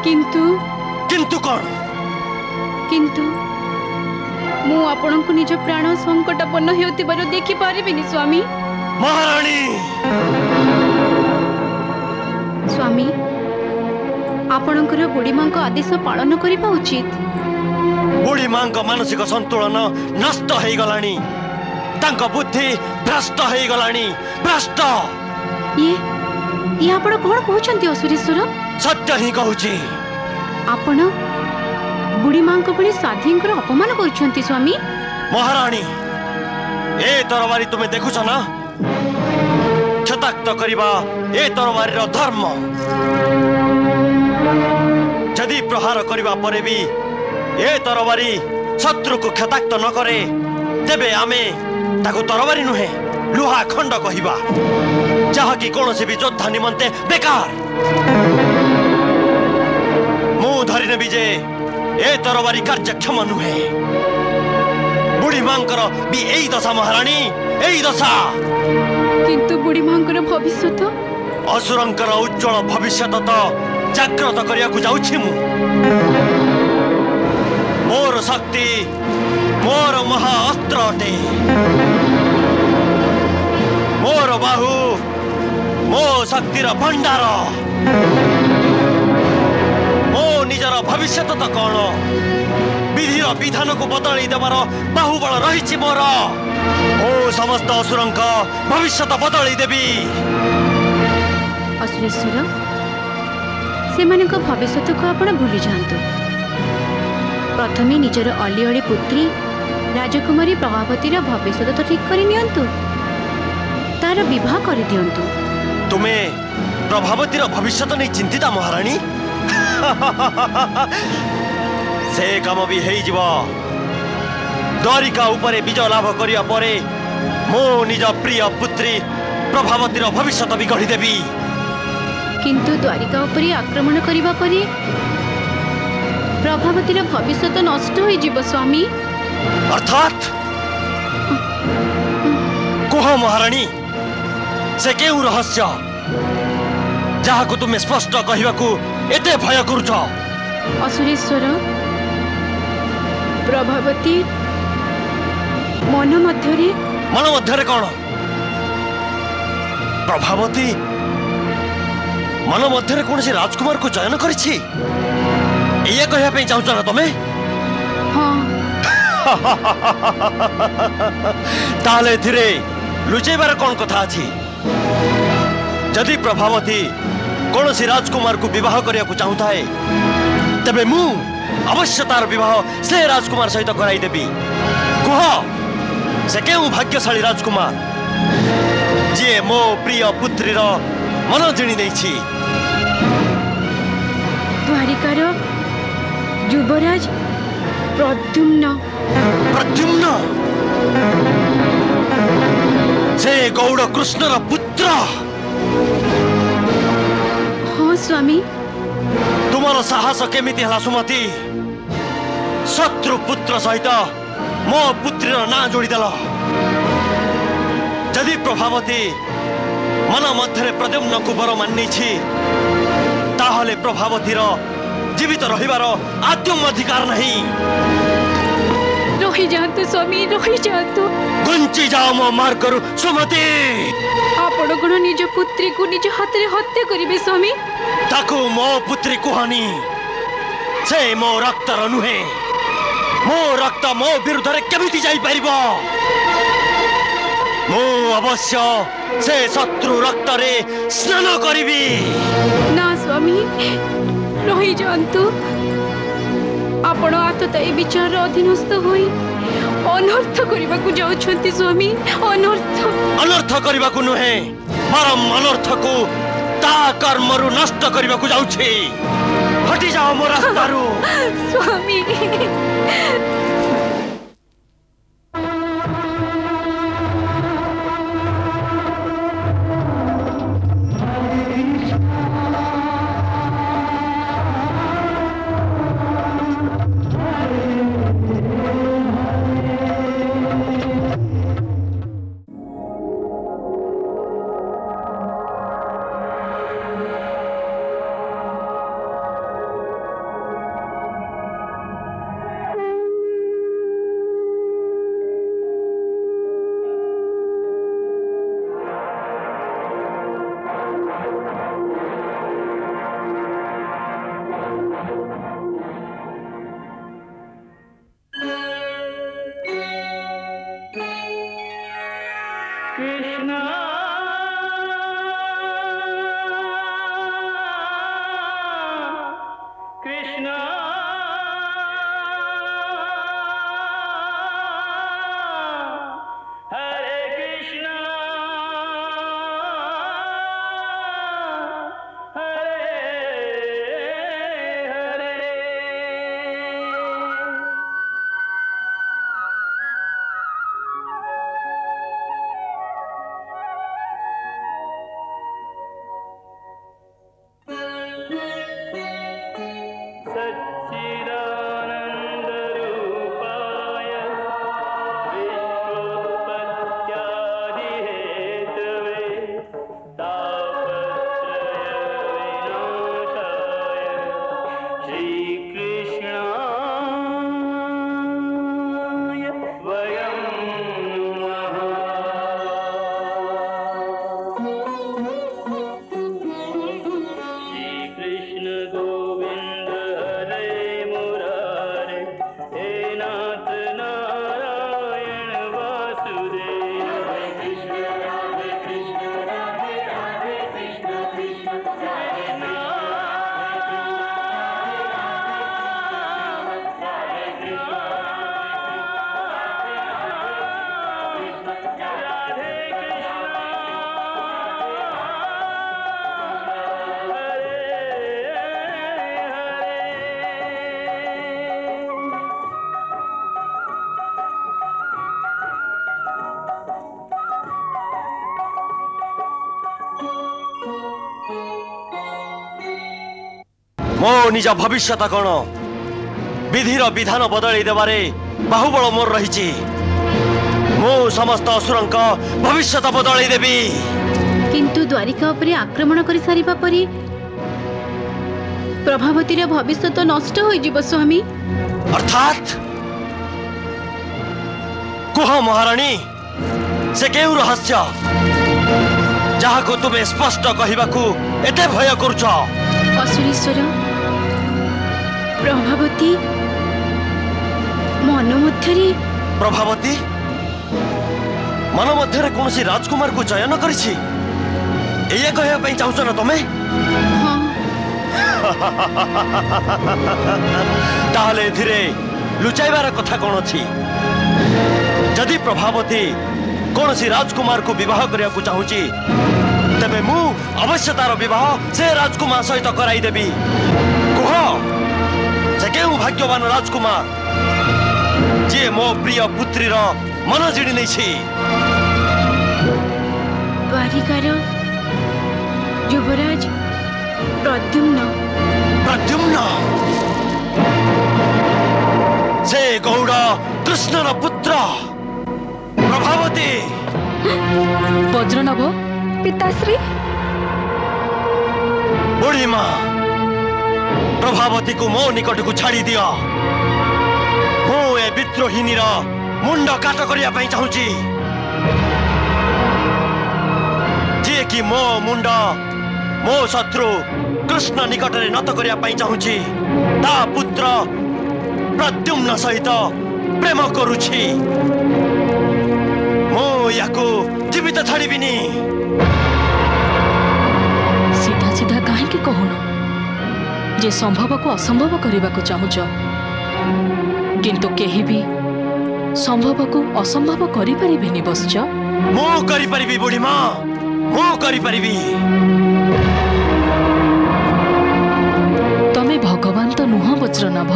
किंतु कौन? किंतु मु आपण को निज प्राण संकटपन्न हेउतिबार देखि पारिबिनी स्वामी। महाराणी स्वामी आपणकर बुढ़ी मां को आदेश पालन करिबा उचित। बुढ़ी मां को मानसिक संतुलन नष्ट हो गलानी। तांको बुद्धि भ्रष्ट हो गलानी। भ्रष्ट ये आपण कोन कहउछंती असुरेश्वर? सत्य ही कहूची। आपण बुढ़ी मां को बड़ी साधींकर अपमान करूछंती स्वामी। महाराणी ए तरवारी तुम्हें देखुछ ना? क्षताक्त करिबा ए तरवारी रो धर्म। जदि प्रहार करिबा परे भी ए तरवारी शत्रु को क्षताक्त न करे तेबे आमे ताको तरबारी नुहे लुहा खंड कहिबा जहाँकि कौनसी भी योद्धा निमंते बेकार। मु धरी नेबी जे ए तरबारी कार्यक्षम नुहे। बुढ़ी मांकर भी एई दशा महाराणी, एई दशा। किंतु बुढ़ी मांकर भविष्य असुरंकर उज्जवल भविष्य तो जाग्रत करिया को जाउछि मु। मोर शक्ति मोर महाअस्त्र अटे। मोर बाहु मो शक्तिर भंडार। मो निजर भविष्य तो कौन विधिर विधान को बदली देवार बाहुबल रही मोर। ओ समस्त असुरंक भविष्य तो बदली देवी। असुरेश्वर से भविष्य को आपण भूली जातु। प्रथमे निजर अली अली पुत्री राजकुमारी प्रभावतीर भविष्य तो ठीक करि नियंतु, तार विवाह कर दियंतु। तुम्हें प्रभावतीर भविष्य तो नहीं चिंतित महाराणी। से काम भी हेई जीवा। द्वारिका उपरे विजय लाभ करिया परे मो निज प्रिय पुत्री प्रभावतीर भविष्य तो भी गढ़ी देवी। किंतु द्वारिका उपरे आक्रमण करिबा परे प्रभावतीर भविष्य तो नष्ट होई जीव स्वामी। अर्थात कुह महाराणी से केउ रहस्य जहाँ को तुम्हें स्पष्ट कहवा को एते भय करुछ। असुरेश्वर प्रभावती मन मध्य कौन प्रभावती मन मध्य कौन से राजकुमार को चयन करिछि ये कहया पे चाहछ ना तमे? हाँ। ताले थिरे लुचेबार कौन कथा अछि? जदि प्रभावती कौन सी राजकुमार को विवाह करिया को चाहता है तबे मु अवश्य तार विवाह से राजकुमार सहित कराई देबी। कुह से केउ भाग्यशाली राजकुमार जे मो प्रिय पुत्रीर मन जिणी देछि? द्वारिकार युवराज प्रद्युम्न। प्रद्युम्न से गौड़ कृष्णर पुत्र? हाँ स्वामी। तुमर साहस केमिति हला सुमति? शत्रु पुत्र सहित मो पुत्रीर ना जोड़ी देल। जदि प्रभावती मन मध्य प्रद्युम्न को बर मानि ताहले प्रभावतीर जीवित रहिबार आद्यम अधिकार नहीं। रही जातु स्वामी, रही जातु। गुंची जाओ मो मार्गरु सुमति। आपण कोन निज पुत्री को निज हाथ रे हत्या करिवे स्वामी? ताकू मो पुत्री कुहानी से मो रक्तर नुहे। मो रक्त मो विरुद्ध रे केमिति जाई परिबो? मो अवश्य से शत्रु रक्त रे स्नान करिबी। ना स्वामी रही जातु। आपण आतता ए विचार अधीनस्थ होई अनर्थ करिबा को जाउछंती स्वामी। अनर्थ करिबा को नुहे परम अनर्थ को ता कर्मरु नष्ट करिबा को जाउछे। हटि जाओ मो रास्तारु स्वामी। मो निज भविष्यत कौन विधिर विधान बदल देवारे बाहुबल मोर रही मो समस्त असुरंक भविष्यत बदल देवी किंतु द्वारिका उपरे आक्रमण कर सारिबा परी प्रभावतीर भविष्य तो नष्ट हो जीव स्वामी। अर्थात कुह महाराणी से केउ रहस्य जहा को तुम्हें स्पष्ट कहबा को एते भय करूछ। असुरेश्वर प्रभावती मन मध्यरे प्रभावती मन मध्यरे कौन सी राजकुमार को चयन करिछि एया कहबा पई चाहछ न तमे? हां ताहले धीरे लुचाइबार कथा कौन अछि? जदि प्रभावती कौन सी राजकुमार को विवाह करिया को चाहूची तबे मु अवश्य तार विवाह से राजकुमार सहित कराई देबी। कुह से केउ भाग्यवान राजकुमार जे मो प्रिय पुत्री रो मन जिणी नै छी? द्वारिकार युवराज प्रद्युम्न। प्रद्युम्न से गौड़ कृष्णर पुत्र प्रभावती। वज्रनभ पिताश्री बुढ़ी माँ प्रभावती को मो निकट को छाड़ी दिया। मो ए विद्रोहिनी मुंड काट करिया पई चाहूची जे कि मो मुंड मो शत्रु कृष्ण निकट रे नत करिया पई चाहूची ता पुत्र प्रद्युम्न सहित प्रेम करूची। मो याको जीवित छाड़ीबिनी। सीधा सीधा काहे के कहून जे संभव को असंभव करने को चाहूच किंतु केही भी संभव को असंभव करि परिबेनी बसच। मो करि परिबी बुढ़ी माँ मो करि परिबी। तमे भगवान तो नुह वज्रनभ?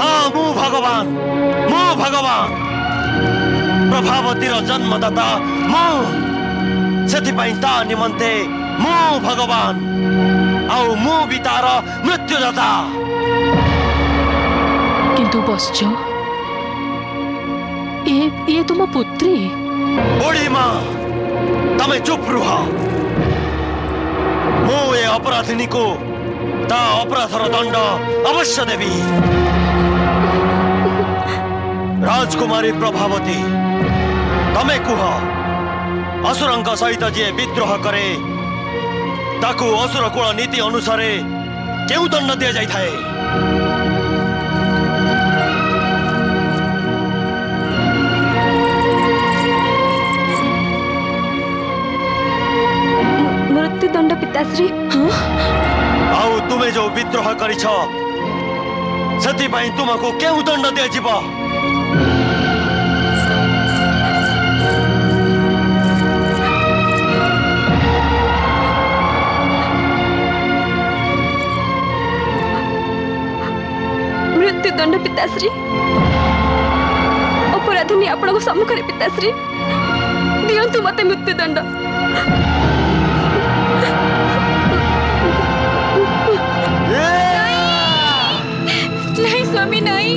हाँ मु भगवान प्रभावतीर जन्मदाता मु सेथिपाई ता निमंते मु भगवान आउ मु भी तार मृत्युदाता। किंतु बसच ये तुम पुत्री? बुढ़ी माँ तमे चुप रुह। मु ए अपराधिनी को ता अपराधर दंड अवश्य देवी। राजकुमारी प्रभावती तमे कुह असुरंक सहित जे विद्रोह करे ताकू असुर कुल नीति अनुसार केउ दंड दिया जाय थाए? मृत्युदंड पिताश्री। आउ तुमे जो विद्रोह करिछ सेति पई तुमको केउ दंड दिया जिवो? मृत्युदंड पिताश्री। अपराधिनी आपण सम्मुख पिताश्री दियंतु मते मृत्युदंड। नहीं स्वामी नहीं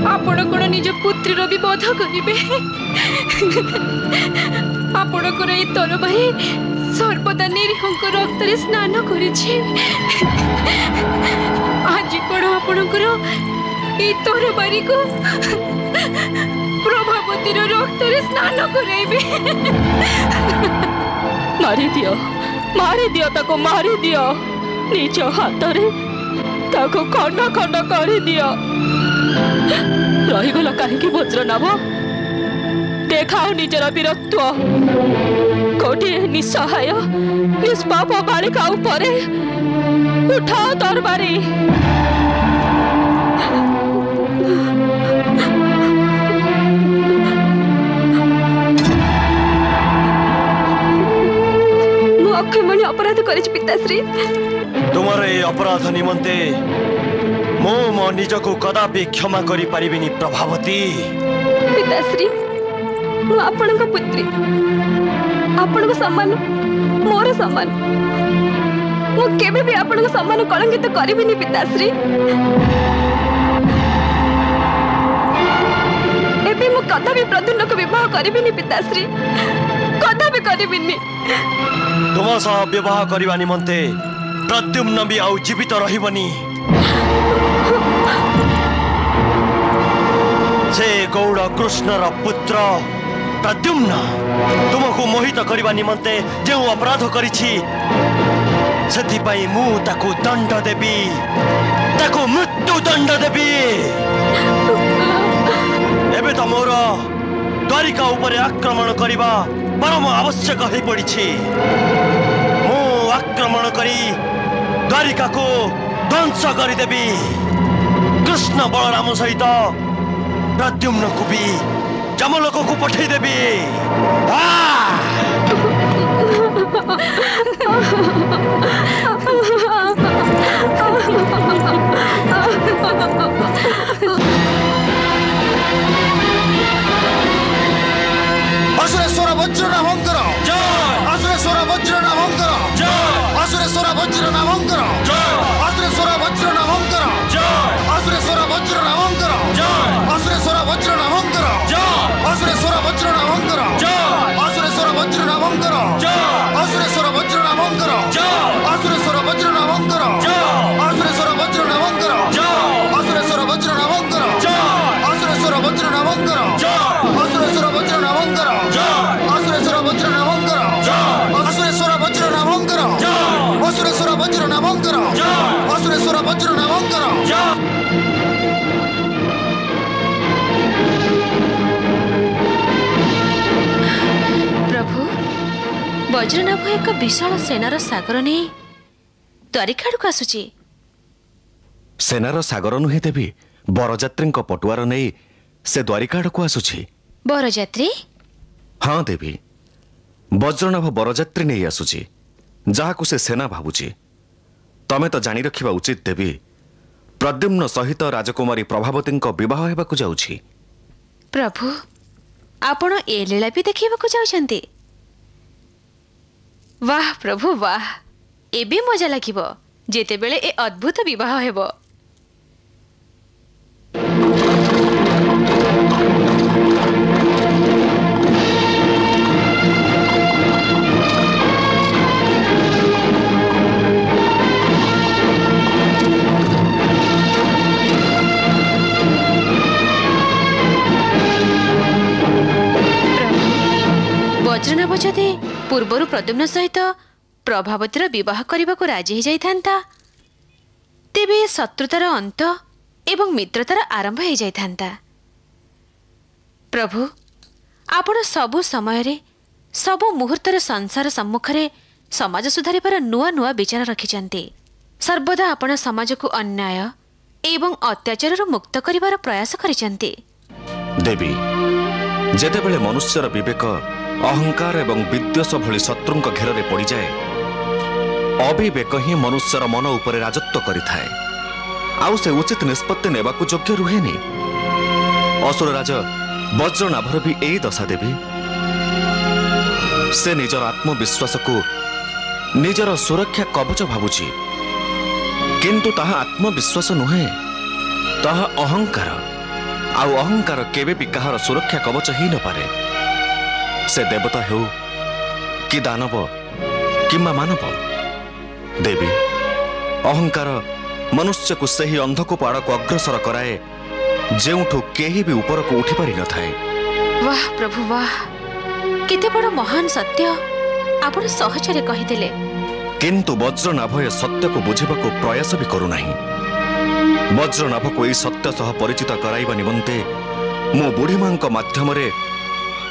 आपण कोन निज पुत्रीर भी वध करिबे? आपणकर ए तरबारी सर्वदा निरीहंक रक्त स्नान करिछि। आज कोन आपणकर ए तरबारी को प्रभावतीर रक्त स्नान कराइबे? मारी दियो ताको मारी दियो निज हाथ रे ताको खंड खंड कर दियो। रहीगल कहीं वज्रनभ देखाओ निजर वीरत्व। गोटे निसहाय निष्पाप बालिका उपरे उठाओ तरबारी। अक्षमणी अपराध कर पिताश्री। तुमर ए अपराध निमंते मो निज को कदापि क्षमा करि परिबिनी प्रभावती। पिताश्री मु आपणक पुत्री आपणक सम्मान मोर सम्मान मु केबे भी आपणक सम्मान कलंकित करिबिनी पिताश्री। एबे मु कदा भी प्रद्युम्न को विवाह करिबिनी पिताश्री, कदा भी करिबिनी। तुम सह विवाह करबा निमंते प्रद्युम्न भी आउ जीवित रहिबनी। से गौड़ कृष्णर पुत्र प्रद्युम्न तुमको मोहित करबा निमंते जो अपराध करिछि सेथिपाई मु ताको दंड देबी, ताको मृत्यु दंड देबी। एबे त मोर द्वारिका उपरे आक्रमण करबा परम आवश्यक होई पड़िछि। मु आक्रमण करी द्वारिका को ध्वंस करदेवी। कृष्ण बलराम सहित प्रद्युम्न को भी जमलोक को पठेदेवी। असुरेश्वर वज्र नामंकर असुरेश्वर वज्र नामंकर असुरेश्वर वज्र नामंकर असुरेश्वर वज्र नामंकर असुरेश्वर वज्र नामंकर असुरेश्वर वज्र नामंकर असुरेश्वर वज्र नामंकर असुरेश्वर वज्र नामंकर असुरेश्वर वज्र नामंकर असुरेश्वर वज्र नामंकर असुरेश्वर वज्र नामंकर असुरेश्वर वज्र नामंकर असुरेश्वर वज्र नामंकर असुरेश्वर वज्र नामंकर असुरेश्वर वज्र नामंकर असुरेश्वर वज्र नामंकर असुरेश्वर वज्र नामंकर असुरेश्वर वज्र नामंकर। प्रभु वज्रनाभ एक विशाल सेनार सागर नहीं द्वारिका आड़क आसुची। सेनार सागर नुहे देवी, बरजात्री पटुआर नहीं से द्वारिका आड़क आसुची। बरजात्री? हाँ देवी, वज्रनाभ बरजात्री नहीं आसुची जहाकु से सेना भावुची। तमे तो जानी रखिबा उचित देवी, प्रद्युम्न सहित राजकुमारी प्रभावती विवाह हेबाकु जाउछि। प्रभु आपण ए लीला भी देखिबाकु जाउछन्ती? वाह प्रभु वाह, एबे मजा लागिबो जेतेबेले ए अद्भुत विवाह हेबो। वज्रनाभ जदि पूर्वर प्रद्युम्न सहित प्रभावतीर विवाह करने को राजी हो जाता तेबे शत्रुतार अंत एवं मित्रतार आरंभ हो जाता। प्रभु आपण सबु समय सबु मुहूर्तर संसार सम्मुख में समाज सुधारिबार नुआ नुआ विचार रखिछन्ति। सर्वदा आपण समाज को अन्याय एवं अत्याचार मुक्त करिबार प्रयास करिछन्ति। देवी, जेतेबेले मनुष्यर विवेक अहंकार एवं विद्वेष भली शत्रुंक घेर में पड़ जाए, अविवेक ही मनुष्यर मन उपर राजत्व करिथाए। आउ से उचित निष्पत्ति नेबाकु योग्य रुहेनी। असुरराज वज्रनाभर भी यही दशा देवी। से निजर आत्मविश्वास को निजर सुरक्षा कवच भावुची, किंतु ताहा आत्मविश्वास नुहे, ताहा अहंकार। आउ अहंकार केबे भी कहार सुरक्षा कवच ही न पारे। से देवता हो कि दानव किंबा मानव। देवी, अहंकार मनुष्य को सही अंधकूप आड़क अग्रसर कराए जेउठु केही भी ऊपर को उठी पारि न थाए। वाह प्रभु वाह, केते बड़ महान सत्य आपण सहजरे कहिदेले। किंतु वज्रनाभ ए सत्य को बुझिबाकु प्रयास भी करू नाही। वज्रनाभ को ए सत्य सह परिचित कराइबा निमंते मो बुढ़ी मां माध्यम रे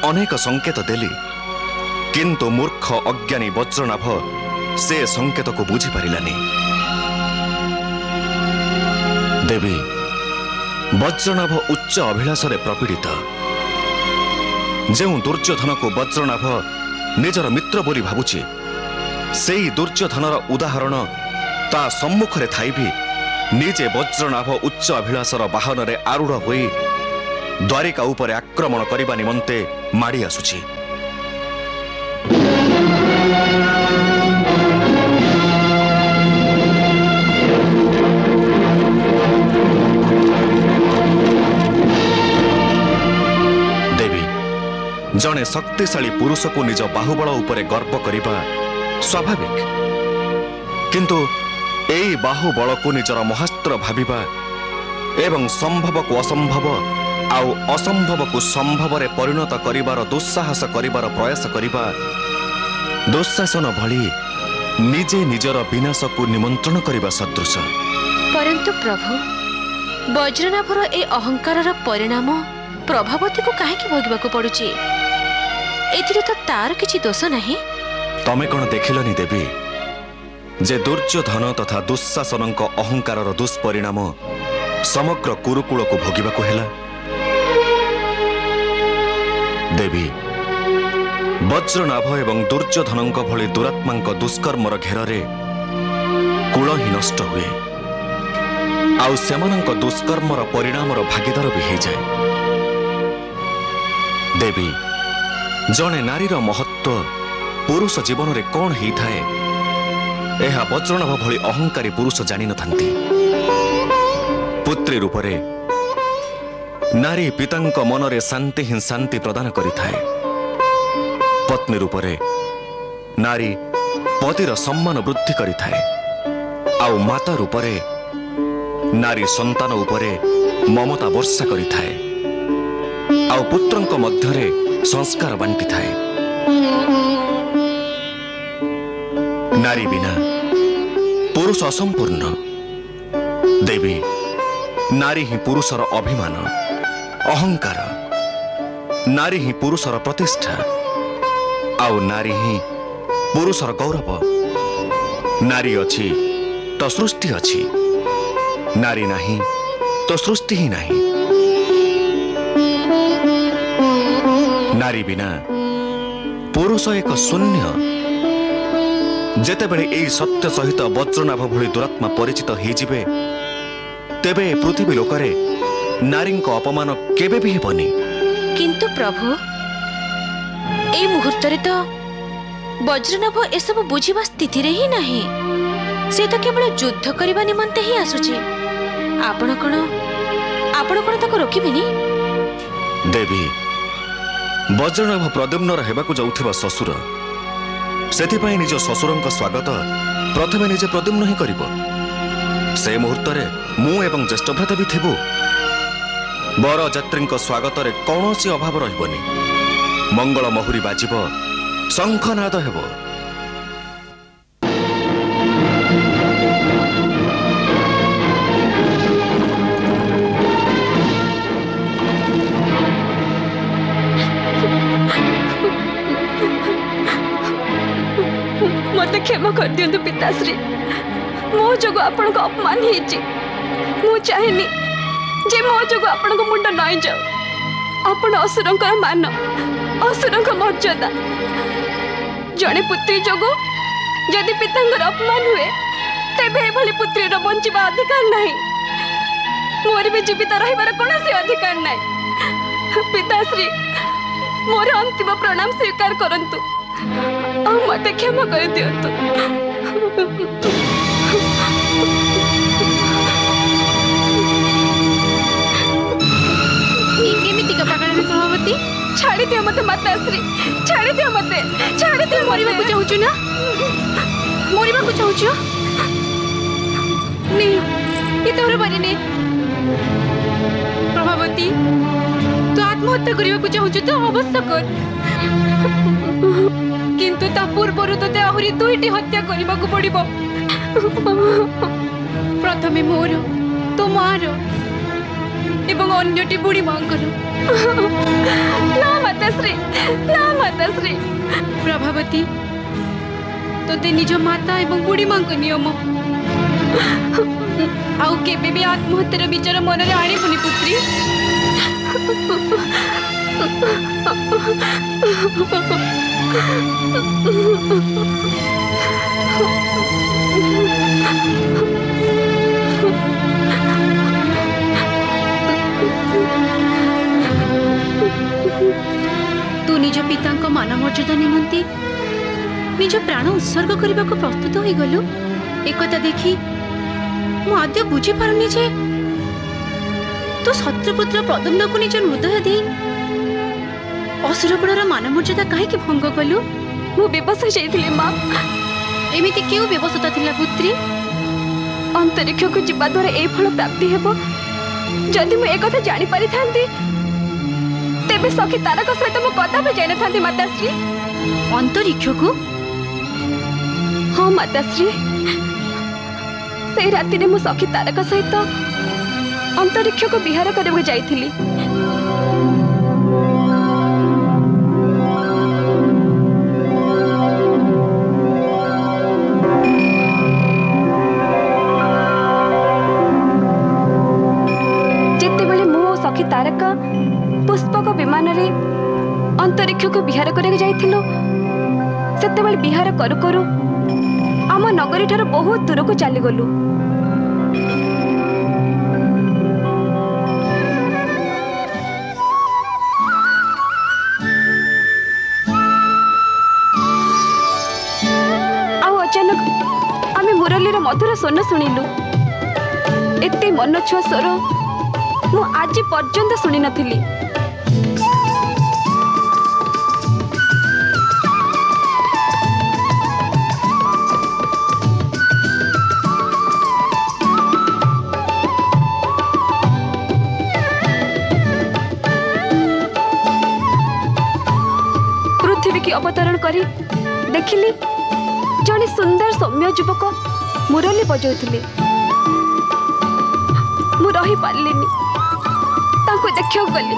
अनेक संकेत देली, किंतु मूर्ख अज्ञानी वज्रनाभ से संकेत को बुझी पारिलानी। देवी, वज्रनाभ उच्च अभिलाष रे प्रपीड़ित। जो दुर्योधन को वज्रनाभ निजर मित्र बोली भावुची, सेई दुर्योधनर उदाहरण ता सम्मुख रे थाई भी निजे वज्रनाभ उच्च अभिलाषर बाहन रे आरूढ़ होई द्वारिका उपरे आक्रमण करने निमंते माड़ी आसुछि। देवी जड़े शक्तिशाली पुरुष को निज बाहुबल उपरे गर्व करने स्वाभाविक, किंतु एई बाहुबल को निजर महास्त्र भाविबा एवं संभव को असंभव आउ असंभव को संभव रे परिणत करिबार दुस्साहस करिबार प्रयास करिबा दुस्शासन भली निजे निजर विनाश को निमंत्रण करिबा सदृश। परंतु प्रभु वज्रनाभर ए अहंकार परिणाम प्रभावती को काहे भोगवा को पड़ुची? एथिरे तो तार किछि दोष नहीं। तमे कोन देखिलनी देवी जे दुर्योधन तथा दुस्शासन अहंकार दुष्परिणाम समग्र कुरुकुल को भोगवा को हेला। देवी वज्रनाभ एवं दुर्योधन भली दुरात्मा दुष्कर्मर घेरे कूल ही नष्ट हुए, आउ सेमानंक दुष्कर्मर परिणामर भागीदार भी हो जाए। देवी जड़े नारीर महत्व पुरुष जीवन रे कौन ही थाए यह वज्रनाभ भली अहंकारी पुरुष जानी नथांती। पुत्री रूपरे नारी पितांक मनरे शांति ही शांति प्रदान करिथाए। पत्नी रूपरे नारी पतिर सम्मान वृद्धि करिथाए, आउ माता रूपरे नारी संतान उपरे ममता वर्षा करिथाए, आउ पुत्रंक मध्यरे संस्कार बांटी थाए। नारी बिना पुरुष असंपूर्ण। देवी नारी ही पुरुषर अभिमान अहंकार, नारी ही पुरुषर प्रतिष्ठा, आउ नारी ही पुरुषर गौरव। नारी अच्छी तो सृष्टि अच्छी, नारी नहीं तो सृष्टि ही नहीं। नारी बिना पुरुष एक शून्य। जेतेबेले एई सत्य सहित वज्रनाभ भली दुरात्मा परिचित होइजिबे तेबे पृथ्वी लोकरे नारी को अपमान केबे भी हेबनी। किंतु प्रभु ए मुहूर्त रे तो वज्रनाभ ए सब बुझिबा स्थिति रे ही नहीं। से तो केवल युद्ध करबा निमंते ही आसुची। आपण कोन ताको रोकिबेनी? देवी वज्रनाभ प्रद्युम्नर हेबाकु जाउथिबा ससुर, सेथिपई निज ससुरंक स्वागत प्रथमे निजे प्रद्युम्न ही करिबो। से मुहूर्त रे मु एवं ज्येष्ठभ्राता भी थिबु। बर यात्रींक स्वागत रे कौनसी अभाव रहिबनी। मंगल महुरी बाजिबो, शंखनाद हेबो। मते क्षमा कर दियंतु पिताश्री, मो जोगो आपण को अपमान हेछि। मु चाहेनी जे मो जोगो आपण को मुंड नई जाऊ। आपण असुरंक मान, असुरंक मर्यादा। जड़े पुत्री जोगो यदि पितांकर अपमान हुए तेबे एभली पुत्रीर बंचिबा अधिकार नहीं। मोर भी जीवित रहिबार कोनोसी अधिकार नहीं। पिताश्री मोर अंतिम प्रणाम स्वीकार करंतु, मते क्षमा कर दियंतु। प्रभावती छाड़ी दियो मते माताश्री, छाड़ी दियो मते, छाड़ी दियो। मरिबा को चाहूछु ना? मरिबा को चाहूछु? नहीं ये तोर बारे ने। प्रभावती तू आत्महत्या करिबा को चाहूछु तो अवश्य कर, किंतु ता पूर्वरु तते आहुरी दुईटी हत्या करिबा को पड़िबो। प्रथमे मोर, तो मार एवं अन्यटी बुढ़ी मांकर। ना माताश्री, ना माताश्री। प्रभावती तोते निज माता एवं बुढ़ी मां को नियम आउ केबे भी आत्महत्यार विचार मन रे आनिबुनी पुत्री। पिता मान मर्यादा निमंते निज प्राण उत्सर्ग करने को प्रस्तुत हो गलु एक देखी मुझे बुझी पारुनी जे तू शत्रुपुत्र प्रद्युम्न को निज हृदय दे असुरगुणर मान मर्यादा कहीं भंग कलु मु बेबस हो जाइथिली मां एमिति क्यों व्यवस्था थिला पुत्री अंतरिक्ष को जीवा द्वारा ए फल प्राप्ति हेबो जदि मु एक कथा जानि पारि थांती तेबे सखी तारक सहित मु कदा भी जाय न थांती माताश्री अंतरिक्ष को हाँ माताश्री से राति मु सखी तारक सहित अंतरिक्ष को विहार करबो जाइथिली तारक पुष्पक विमान रे अंतरिक्ष को विहार करे जाइथिलो सेतेबेले विहार करू करू आम नगरी ठार बहुत दूर को चली गलु अचानक आमे मुरलीर मधुर स्वन शुणिलु एते मन छुआ स्वर मु आज पर्यंत शुणी नथिली पृथ्वी की अवतरण करी देखिली जने सुंदर सौम्य युवक मुरली बजाउथिले मु रही पारलिनी ताको देखियो गली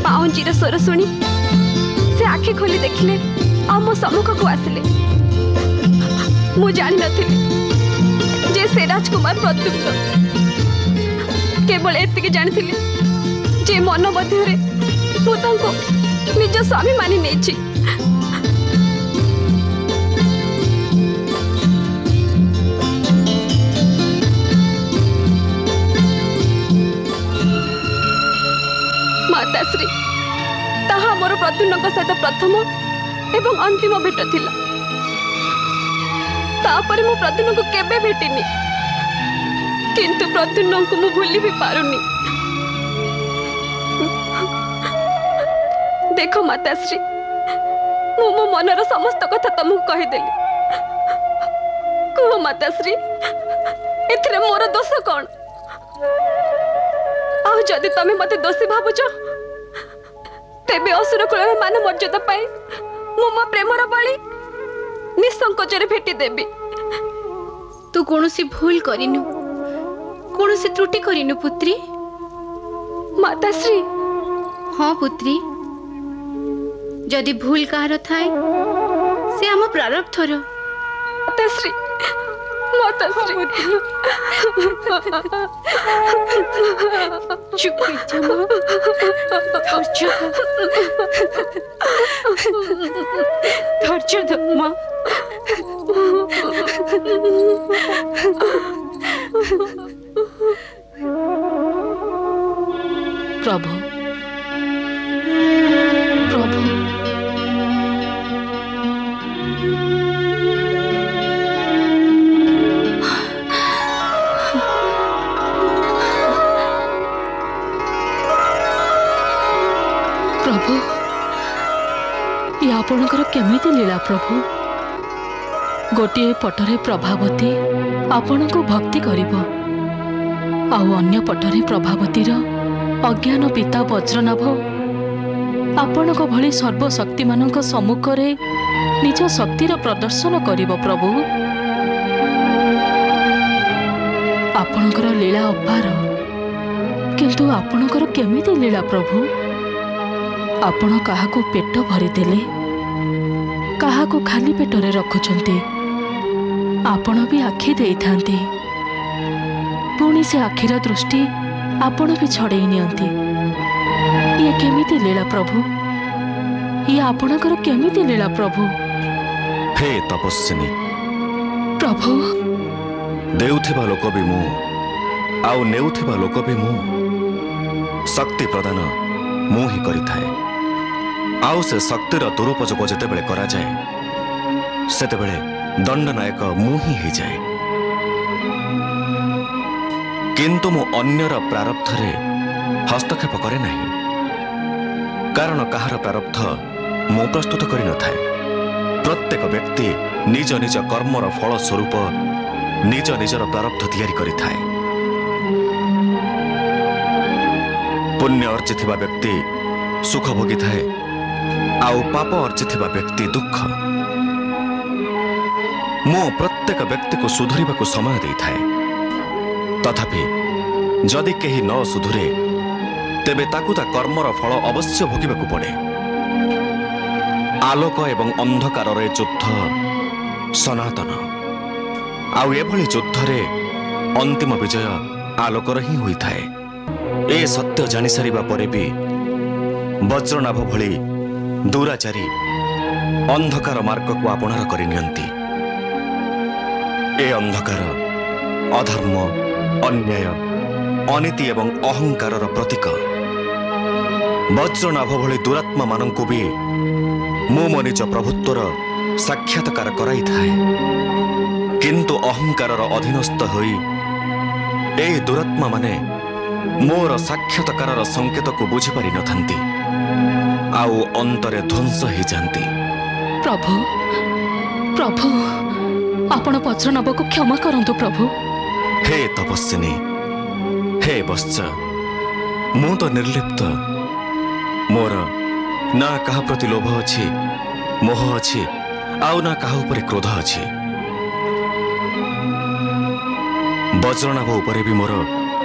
पाउंजीर स्वर शुणी से आखि खोली देखिले आ मो सम्मुख को आसिले मु जानि नथिली से राजकुमार प्रद्युम्न केवल एतिके जानिथिली जे मन मध्य मु तांको निज स्वामी मानि नेछि माताश्री ताहा मोर प्रद्युम्न सहित प्रथम एवं अंतिम भेट थिला तापर मु प्रद्युम्न को केबे भेटिनी किंतु प्रद्युम्न को मु भूली भी पारुनी देखो माताश्री मु मो मनर समस्त कथा तुमको कहीदेली कह माताश्री एथिरे मोर दोष कौन आ जदि तमे मते दोषी भाबुछ तेबे असुर कुल मान मर्यादा पाई मु मो प्रेमर बळी निसंकोचरे भेटी देबी तू कौनसी भूल करिनु कौनसी त्रुटि करिनु पुत्री माताश्री हाँ पुत्री जदि भूल कहार थाए से आम प्रारब्धर माताश्री माताश्री चुप जा मां धैर्य धर मां प्रभु प्रभु प्रभु ये आपणकर केमिति लीला प्रभु गोटे पटरे प्रभावती आपण को भक्ति करिबो आउ अन्य पटरे प्रभावतीर अज्ञान पिता वज्रनाभ आपण भली सर्वशक्ति मानक सम्मुख रे निज शक्तिर प्रदर्शन करिबो प्रभु आपणकर लीला अपार किंतु आपणकर केमिति लीला प्रभु आपण काहाको पेट भरी देले काहाको खाली पेटरे रखुचंती आपण भी आखि देई पुणी से आखिर दृष्टि आपण भी छड़े नियंती ये केमिति लीला प्रभु ये आपणकर केमिति लीला प्रभु हे तपस्विनी प्रभु देउथिबा लोक भी मु आउ नेउथिबा लोक भी मु शक्ति प्रदान मु ही करिथाए आउ से शक्तिर दुरुपयोग जेतेबेले करा जाए सेतेबेले दंडनायक मु ही हो जाए किंतु मु अन्यर प्रारब्धरे हस्तक्षेप करे नहीं कारण कहार प्रारब्ध मु प्रस्तुत करि न थाए प्रत्येक व्यक्ति निज निज कर्मर फल स्वरूप निज निजर प्रारब्ध तैयारी करि थाए पुण्य अर्जिथिबा व्यक्ति सुख भोगी थाए आउ पाप अर्जिथिबा व्यक्ति दुख मु प्रत्येक व्यक्ति को सुधरिबा को समय दे थाए तथापि जदि केही न सुधुरे तेबे ताकु ता कर्मर फल अवश्य भोगिबाकु पड़े आलोक एवं अंधकार रे युद्ध सनातन आउ एभली युद्धरे अंतिम विजय आलोकर ही होई थाए ए सत्य जानि सारिबा परे भी वज्रनाभ भली दुराचारी अंधकार मार्ग को आपणार करि नियंती ए अंधकार अधर्म अन्याय अनीति एवं अहंकार प्रतीक वज्रनाभ भली दुरात्मा मानंकु भी मो मो निज प्रभुत्वर साक्षात्कार कराई थाए किंतु अहंकार अधीनस्थ होई ए दुरात्मा माने मोर साक्षात्कार संकेत को बुझी पारि न थांती आउ अंतरे ध्वंस ही जाती प्रभु प्रभु आपण वज्रनाभ को क्षमा करंतु प्रभु हे तपस्विनी हे वत्स मु तो निर्लिप्त मोर ना कहा प्रति लोभ अच्छी मोह अच्छी आउ ना कहा उपरे क्रोध अच्छी वज्रनाभ उपरे भी मोर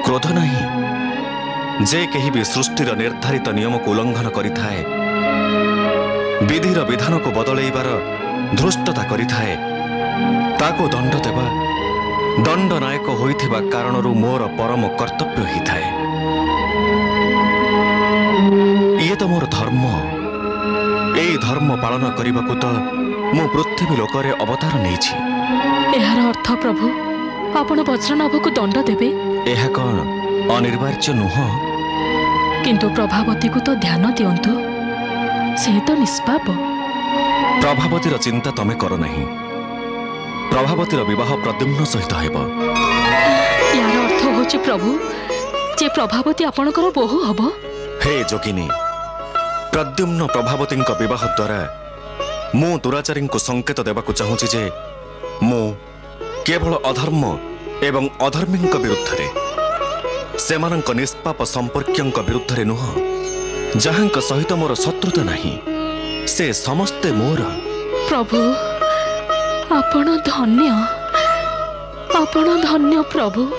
क्रोध नहीं जे कहीं भी सृष्टिर निर्धारित नियम को उल्लंघन करिथाए विधिर विधान को बदलैबार धृष्टता करिथाए ताको दंड देवा दंडनायक होइथिबा कारणरू मोर परम कर्तव्य ही थाए ये तो मोर धर्म ए धर्म पालन करने तो मु पृथ्वी लोकरे अवतार नेछि एहार अर्थ प्रभु आपण वज्रनाभ को दंड देबे एहा कौन अनिवार्य नुह किंतु प्रभावती को तो ध्यान दियंतु से तो निष्पाप प्रभावतीर चिंता तमे कर नहीं प्रभावतीर विवाह प्रद्युम्न सहित हेब यार अर्थ होछि प्रभु जे प्रभावती आपणकर बहु हब हे जोगिनी प्रद्युम्न प्रभावती विवाह द्वारा मु दुराचारी को संकेत देवाक चाहूँगी जे मु केवल अधर्म एवं अधर्मी विरुद्ध सेमानंक निष्पाप संपर्कियों विरुद्ध नुह जहां सहित मोर शत्रुता नहीं से समस्ते मोर प्रभु आपण धन्य प्रभु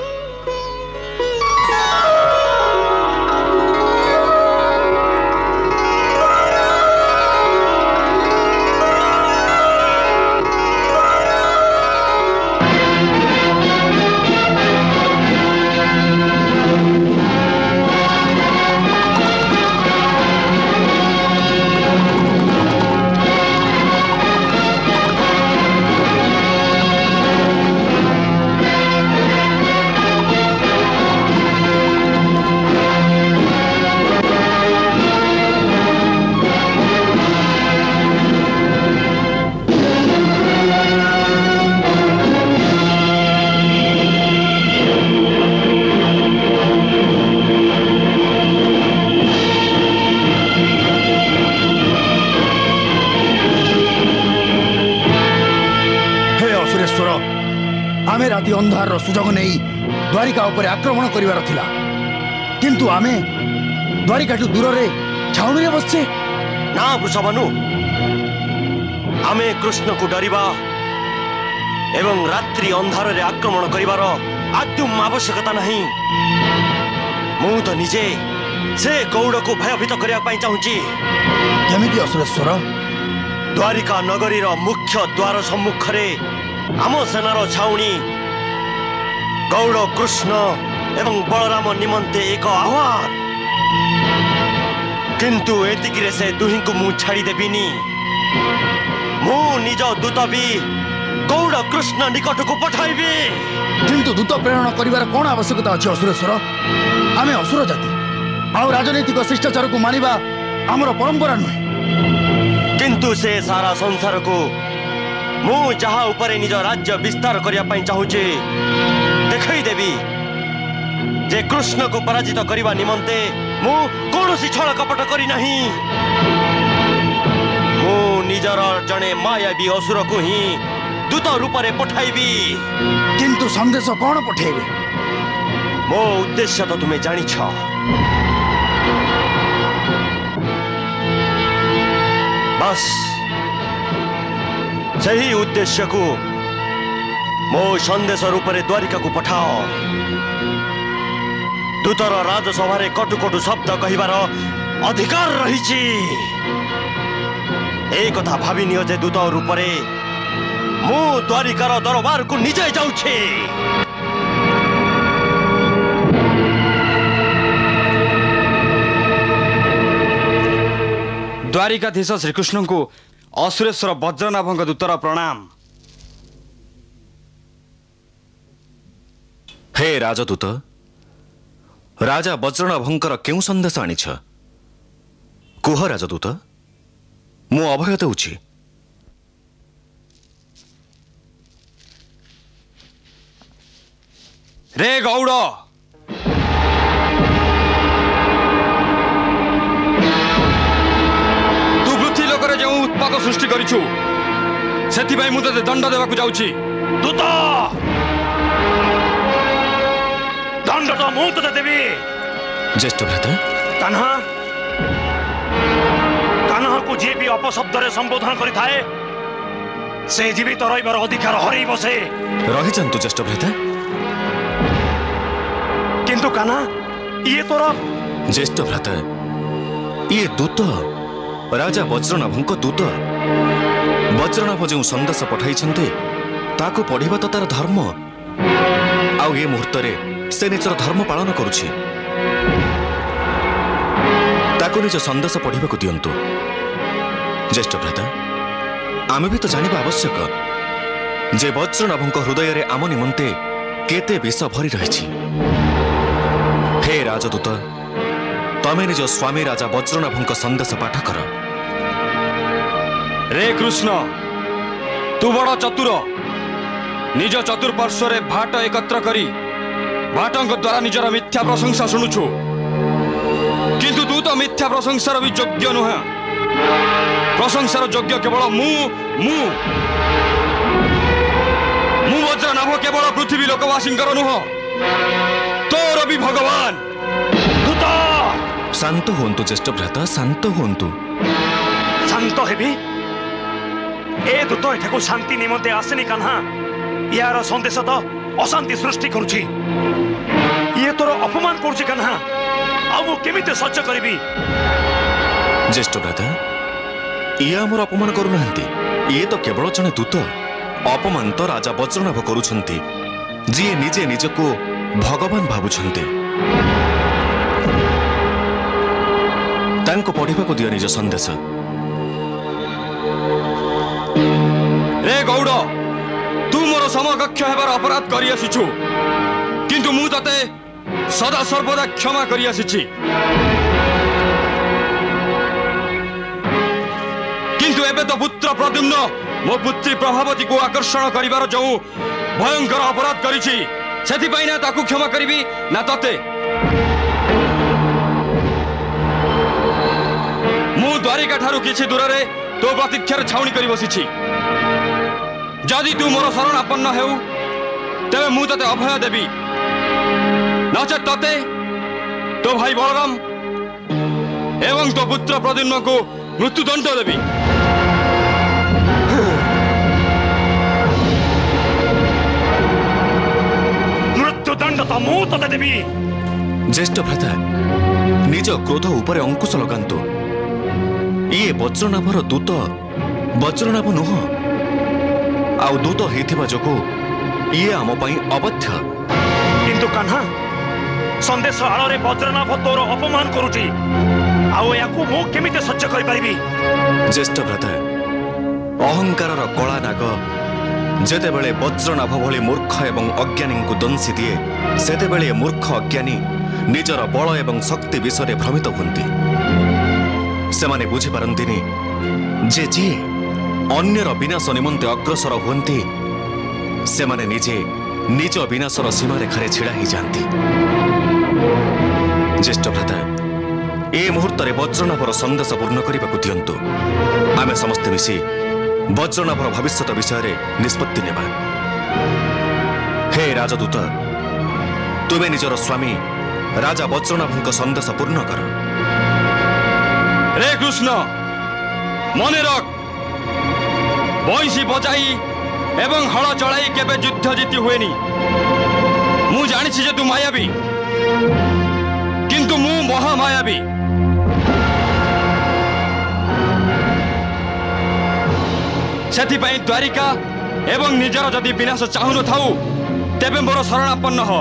आमे राति अंधार सुजोग नहीं द्वारिका उपरे आक्रमण करिवार थिला किंतु आमे द्वारिका दूर रे छाउणी बसछे ना वृषभानु आमे कृष्ण को डरिबा एवं रात्रि अंधार रे आक्रमण करिवार आद्युम आवश्यकता नहीं मु तो निजे से गौड़ को भयभीत करिया पई चाहूची केमिति असुरेश्वर द्वारिका नगरी रो मुख्य द्वार सम्मुख रे आम सेनार छाउणी गौड़ कृष्ण एवं बलराम निमंते एक आह्वान किंतु एतिकिरे से दुही को मु छाड़ी देबिनी मु निज दूत भी गौड़ कृष्ण निकट को पठाइबी किंतु दूत प्रेरण करिवार कोन आवश्यकता अछि असुरेश्वर आमे असुर जाति आ राजनीतिक शिष्टाचार को मानिबा हमर परंपरा नुहे किंतु से सारा संसार को मु जहा ऊपर निज राज्य विस्तार करिया पई चाहूची देखै देबी जे कृष्ण को पराजित करिवा निमंते मु कोनोसी छळ कपट करी नहीं मु निजर जणे मायावी असुर को ही दूत रूप रे पठाइबी किंतु संदेश कोन पठेबे मो उद्देश्य तो तुम्हें जानी छ बस सही उद्देश्य को मो संदेश रूप रे द्वारिका को पठाओ दूतर राजसभा रे कटु कटु शब्द कहिबार अधिकार रहिछि ए कथा भाबी नियो जे दूत रूप रे मु द्वारिकार दरबार को निजे जाउछि द्वारिकाधीश श्रीकृष्ण को असुरेश्वर वज्रनाभंग दूतर प्रणाम। हे राजदूत राजा वज्रनाभंकर केउ संदेश आनिछ कुह राजदूत मु अभय देउछि रे गौड़ तू पृथ्वी लोकरे जो उत्पाद सृष्टि करिछु सेथिबाई मु तते दंड देबाकू जाउछि दूत दंड तो मु तते देबी ज्येष्ठ भ्राता कान्हा कान्हा को जे भी अपशब्द रे संबोधन करि थाए से जीवित रहिबार अधिकार हरई बसे रहि जंतु ज्येष्ठ भ्राता किंतु कान्हा ये तोरा ज्येष्ठ भ्राता ये दूत राजा वज्रनाभंक दूत वज्रनाभ जो संदेश पठाई ताको पढ़िबा तो तार धर्म आउ ये मुहूर्त से निजर धर्म पालन करुछि ताको निज संदेश पढ़िबा को दियंतु ज्येष्ठ भ्राता आमे भी तो जानिबा आवश्यक जे वज्रनाभंक हृदय रे आम निमंते केते विष भरी रहिछि हे राजदूत तमे निज स्वामी राजा वज्रनाभंक संदेश पाठ कर रे कृष्ण तू बड़ चतुर निज चतुर्पार्श्व भाट एकत्र करी भाटों द्वारा निजर मिथ्या प्रशंसा शुणुछु किंतु तू तो मिथ्या प्रशंसार भी योग्य नुह प्रशंसार योग्य केवल मु वज्रनाभ केवल पृथ्वी लोकवासी नुह तोर भी भगवान दूत शांत हुंतु ज्येष्ठ भ्राता शांत हुंतु शांत हेबी ए दूत एठाको शांति निमंते आसेनी कान्हा यार संदेश तो अशांति सृष्टि करुछि ये तोर अपमान करुछि कान्हा आउ केमिते सह्य करबी ज्येष्ठ भ्राता ये आमर अपमान करुनाहांती ये तो केवल जने दूत अपमान तो राजा वज्रनाभ करुछंती जी निजे निजको भगवान भावुछंती तांको पढ़िबा को दियो निज संदेश रे गौड़ तू मोर समकक्ष हेबार अपराध करि आसिछु किंतु मु तते सदा सर्वदा क्षमा करि आसिछि किंतु एबे तो पुत्र प्रद्युम्न मो पुत्री प्रभावती को आकर्षण करिवार जो भयंकर अपराध करिछि सेथि पई ना ताकू क्षमा करिवि ना तते मु द्वारिका ठारू किछि दूर रे तो प्रतीक्षार छाउणी करि बसिछि जदि तू मोर शरणापन्न हेउ तेबे मु तते अभय देबी नचे तते तो भाई बलराम एवं तो पुत्र प्रद्युम्न को मृत्युदंड देबी मृत्युदंड तो मु तते देबी ज्येष्ठ भ्राता निज क्रोध ऊपर अंकुश लगांतु ये वज्रनाभर दूत वज्रनाभ नुह आउ दूत हेथिबा जोगु ये आम पई अवध्य किंतु कान्हा संदेश आଳରେ वज्रनाभ तोर अपमान करुछि आउ या को मो केमिते सह्य करि परिबी ज्येष्ठ भ्राता अहंकारर कला नाग जेतेबेले वज्रनाभ भली मूर्ख एवं अज्ञानी को दंशी दिए सेतेबेले मूर्ख अज्ञानी निजर बल एवं शक्ति विषय भ्रमित हुंती सेमाने बुझी पारंतिनी जे जी अन्यर विनाश निमंते अग्रसर हुंती सेमाने निजे निज विनाशर सीमारेखारे छिड़ा ही जाती। ज्येष्ठ भ्राता ए मुहूर्त वज्रनाभर संदेश पूर्ण करने को दिंतु आमे समस्ते मिसी वज्रनाभर भविष्यत विषय निष्पत्ति नेबा। हे राजदूत तुमे निजर स्वामी राजा वज्रनाभ संदेश पूर्ण कर। रे कृष्ण मन रख बंशी बजाई एवं हल चलाई केबे युद्ध जीति हुएनी। मु जानी जे तू मायावी किंतु मु महामायावी। सेथिपाई द्वारिका एवं निजर जदि विनाश चाहू न थाऊ तेबे मोर शरणापन्न हो।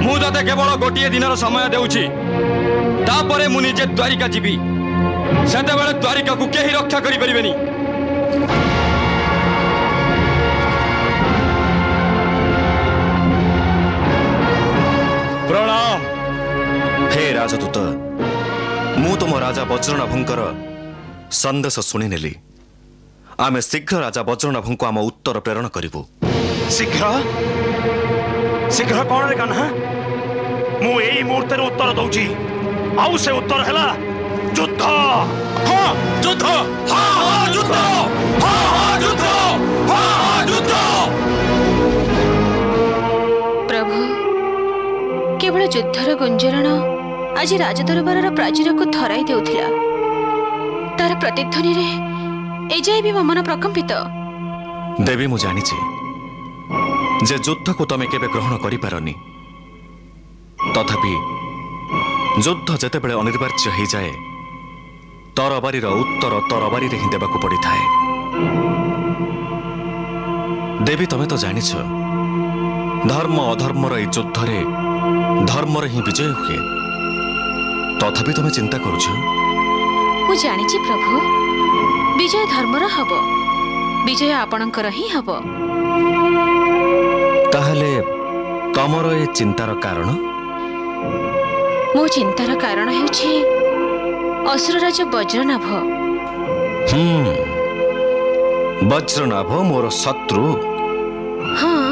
मु तते केवल गोटिए दिनर समय देउछि तापरे मु निजे द्वारिका जीवी सेतेबेले द्वारिका को केही रक्षा करि परिबेनी। प्रणाम। हे राजदूत मु तुम राजा वज्रनाभंकर संदेश शुणी नेली आमे शीघ्र राजा वज्रनाभ को आम उत्तर प्रेरण करिबु। शीघ्र शीघ्र कौन रे कान्हा मु एई मुहूर्त रे उत्तर दउची आउ से उत्तर हैला युद्ध। हां युद्ध हां हां युद्ध हां हां युद्ध हां हां युद्ध। प्रभु केवल युद्धर गुंजरण आज राजदरबार प्राचीर को थराई देउथिला तार प्रतिध्वनि रे एजाए भी मन प्रकंपित। देवी मु जानी जे युद्ध को तमे केबे ग्रहण करि पारनी तथापि युद्ध जेतेबेले अनिवार्य हो जाए तरबारी उत्तर तरबारी रे ही देबाकू पड़ी थाए। देवी तमे तो जानिछ धर्म अधर्मर ए युद्ध रे धर्मर ही विजय हुए तथापि तमे चिंता करूछ। मु जानिछि प्रभु विजय धर्मर हब विजय आपणकर ही हब। ताहले तमर ए चिंतार कारण? मो चिंतार कारण हेउछि असुरराज वज्रनाभ। वज्रनाभ मोर शत्रु। हाँ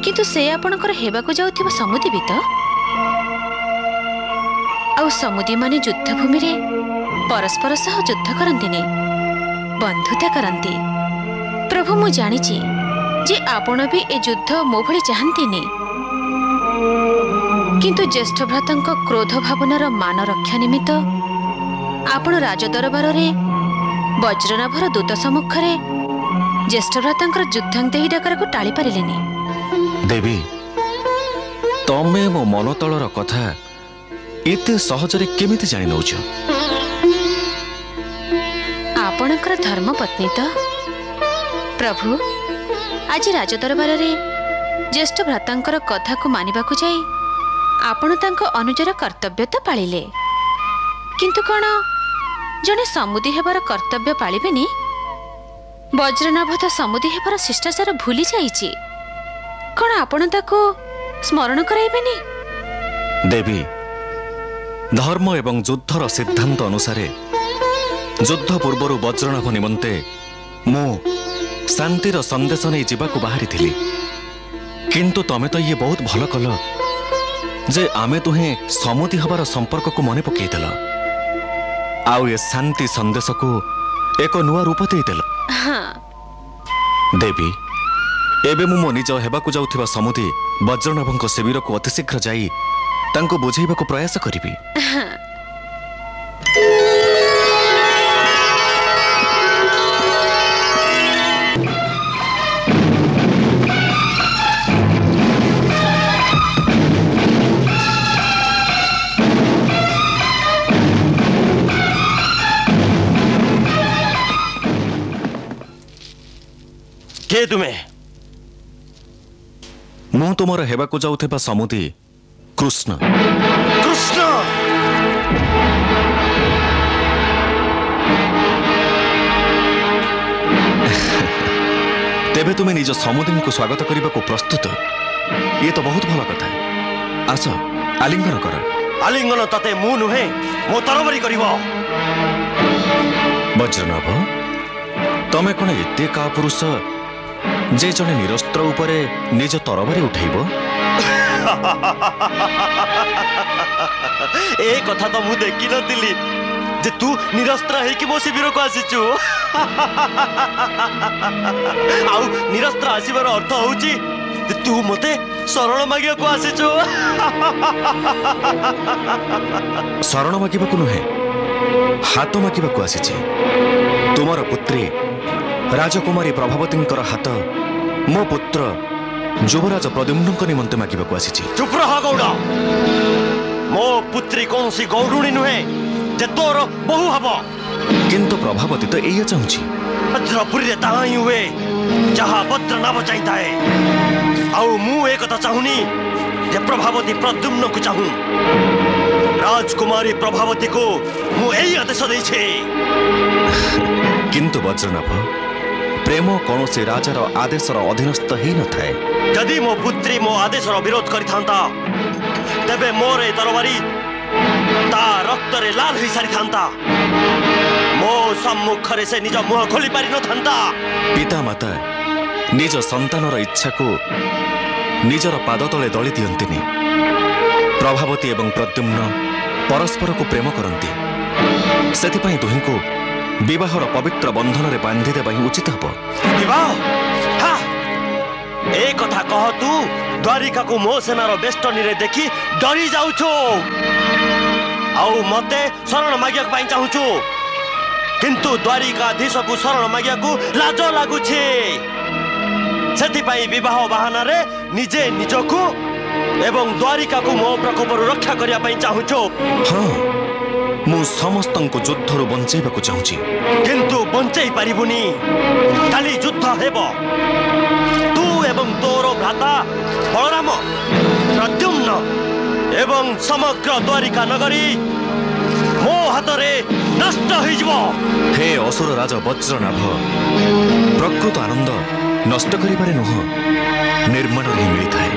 किंतु से आपणकर हेबाकू जाउथिबा समुदी भी तो आउ समुदी माने युद्ध भूमि रे परस्पर सह युद्ध करंतिनी बंधुता करंती। प्रभु मु जानिछि जे आपण भी ए युद्ध मो भली चाहंतिनी किंतु ज्येष्ठ भ्रातांक क्रोध भावनार मान रक्षा निमित्त आपण राजदरबार रे वज्रनाभर दूत सम्मुख रे ज्येष्ठ भ्रातांकर युद्धांतेही डाकर को टाली पारिलेनी। देवी तमे मो मन तलर कथा एते सहजरे केमिति जानि नउछ? आपणकर धर्मपत्नी तो प्रभु आज राजदरबार रे ज्येष्ठ भ्रातांकर कथा को मानिबाकू जाई आपण तांको अनुजर कर्तव्य तो पालिले किंतु कौन जने समुदी हेबार कर्तव्य पालिबेनी? वज्रनाभ तो समुदी हेबार शिष्टाचार भूली जाइछि कौन आपण ताको स्मरण कराइबेनी? देवी धर्म एवं युद्धर सिद्धांत अनुसार युद्ध पूर्वर वज्रनाभ निमंते मु शांतिर संदेश नहीं जीवाकू बाहरी थिली किंतु तमे तो ये बहुत भल कल जे आमे तुहे समुदी हबार संपर्क को मने पकईदेल आउ ए शांति संदेश को एक नुआ रूप देदेल। देवी एबे मु मो निज हेबाकू जाउथिबा समुदी वज्रनाभंक शिविर को अतिशीघ्र जाई तांको बुझाइबाकू प्रयास करिबी। के तुम्हें? मु तुमर हेबाकू जाउथिबा समुदी कृष्ण। कृष्ण तेबे तुम्हें निज समुद्री को स्वागत करने को प्रस्तुत ये तो बहुत भल कथा। आस आलिंगन कर। आलिंगन तते मु नुहे मो तरबरी करिवो। वज्रनाभ तमे कोन एते का पुरुष जे जने निरस्त्र उपरे निज तरबरी उठेब? ए कथा तो मु देखि नथिली जे तू निरस्त्र है कि मो शिविर को आसीचु। आउ निरस्त्र आसीबार अर्थ होउची जे तू मते शरण मागिया को आसीचु। शरण मागिबा को नुहे हाथ मागिबा को आसीची। तुमर पुत्री राजकुमारी प्रभावतींकर हाथ मो पुत्र युवराज प्रद्युम्न निमंते मागिबा को आसीची। चुप रह गौड़ा। मो पुत्री कौन सी गौरुणी नुहे जे तोर बहु हब। किंतु प्रभावती तो एया चाहूची भद्रपुरी ताहा ही हुए जहा भद्र नाम चाहिता है। आउ मु एक कथा चाहुनी जे प्रभावती प्रद्युम्न को चाहूं। राजकुमारी प्रभावती को मु एई आदेश देइछे। किंतु वज्रनाभ प्रेम कौन से राजार आदेशर अधीनस्थ ही न थाए। यदि मो पुत्री मो आदेशर विरोध करिथांता तेबे मोर ए तरबारी ता रक्त रे लाल होई सारी थांता। मो सम्मुख रे से निज मुह खोली पारि न थांता। पिता माता निज संतानर इच्छा को निजर पाद तले दली दियंतिनी। प्रभावती एवं प्रद्युम्न परस्पर को प्रेम करती सेथिपाई दुहीं को विवाहर पवित्र बंधन रे बांधि देबा ही उचित हबो। विवाह हा ए कथा कह तू द्वारिका को मो सेनार बेष्टनी रे देखि डरी जाउछो। आउ मते शरण मागिया पाई चाहूछु किंतु द्वारिकाधीश को शरण मागिया को लाज लागुछे। सेथिपाई विवाह बहाना रे निजे निजको एवं द्वारिका को मो प्रकोपर रक्षा करिया पाई चाहूछु। हां मु समस्तंको युद्धरु बंचेबाकू चाहूची किंतु बंचेई पारिबुनी। काली युद्ध हेबो। तू एवं तोर भ्राता बलराम प्रद्युम्न एवं समग्र द्वारिका नगरी मो हाथ रे नष्ट हो जिवो। हे असुर राज वज्रनाभ प्रकृत आनंद नष्ट करिबारे नुह निर्माण रे मिली थाए।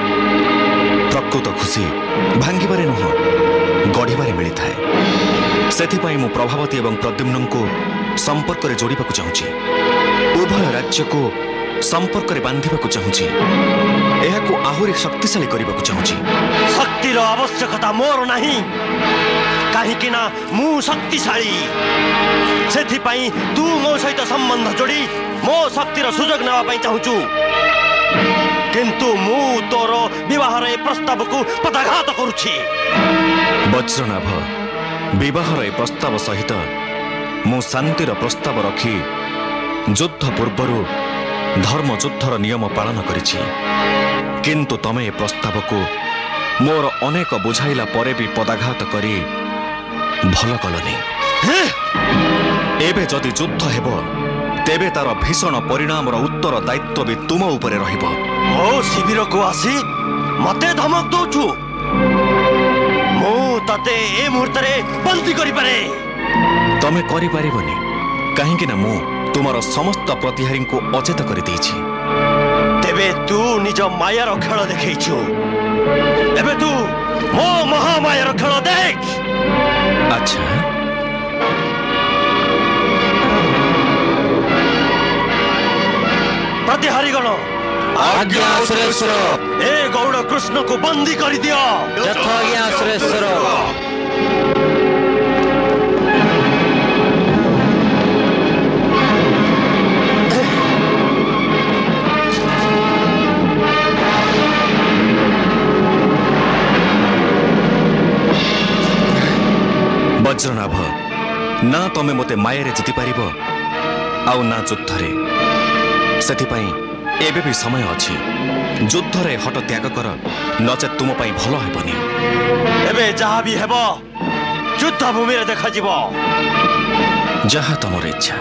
प्रकृत खुशी भांगिबारे नुह गढ़िबारे मिली थाए। सेथिपाई मु प्रभावती एवं प्रद्युम्न को संपर्क रे जोड़िबाकू चाहूची। उभय राज्य को संपर्क रे बांधिबाकू चाहूची। एहाकू आहुरी शक्तिशाली करिबाकू चाहूची। शक्तिर आवश्यकता मोर नाही काहेकि ना मु शक्तिशाली। सेथिपाई तू मो सहित संबंध जोड़ी मो शक्तिर सुजोग नेबा पाई चाहूचु किंतु मु तोर विवाह रे प्रस्ताव को पदाघात करूची। वज्रनाभ विवाहर ए प्रस्ताव सहित मु शांतिर प्रस्ताव रखी युद्ध पूर्वर धर्म युद्धर नियम पालन करिछि। किंतु तमे ए प्रस्ताव को मोर अनेक बुझाइला परे भी पदाघात करी भल कलनी। एबे जदि युद्ध हेबो तेबे तार भीषण परिणाम उत्तर दायित्व भी तुम उपरे रहिबो। मो शिविर को आसी मते धमक दउछु मो तते ए मुहूर्त रे बंदी करि पारे। तमे करि पारिबोनी काहेकि ना मु तुमर समस्त प्रतिहारी को अचेत करि देछि। तेबे तू निज मायार खेल देखैछु। एबे तू मो महामायार खेल देख। अच्छा प्रतिहारीगण आज्ञा सुरेश्वर। ए गौड़ कृष्ण को बंदी कर दियो। यथा आज्ञा सुरेश्वर। वज्रनाभ ना तमे मते मायारे जिति पारिबो आउ ना युद्धरे। सेथिपाई एबे भी समय अछि। युद्धरे हट त्याग कर नचे तुम पाई भल हेबनी। एबे जहा भी हेबो युद्ध भूमि रे देखा जिवो। जहा तमर इच्छा।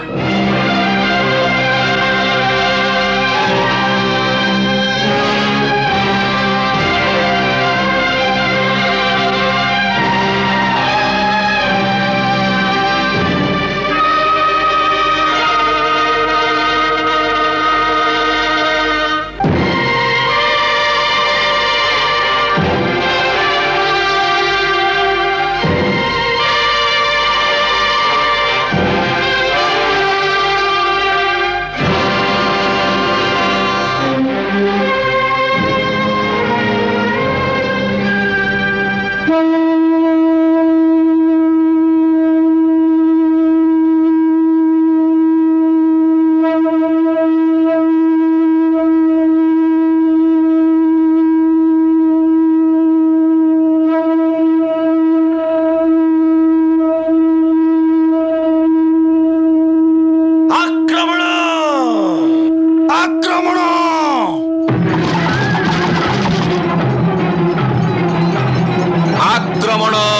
ଆକ୍ରମଣ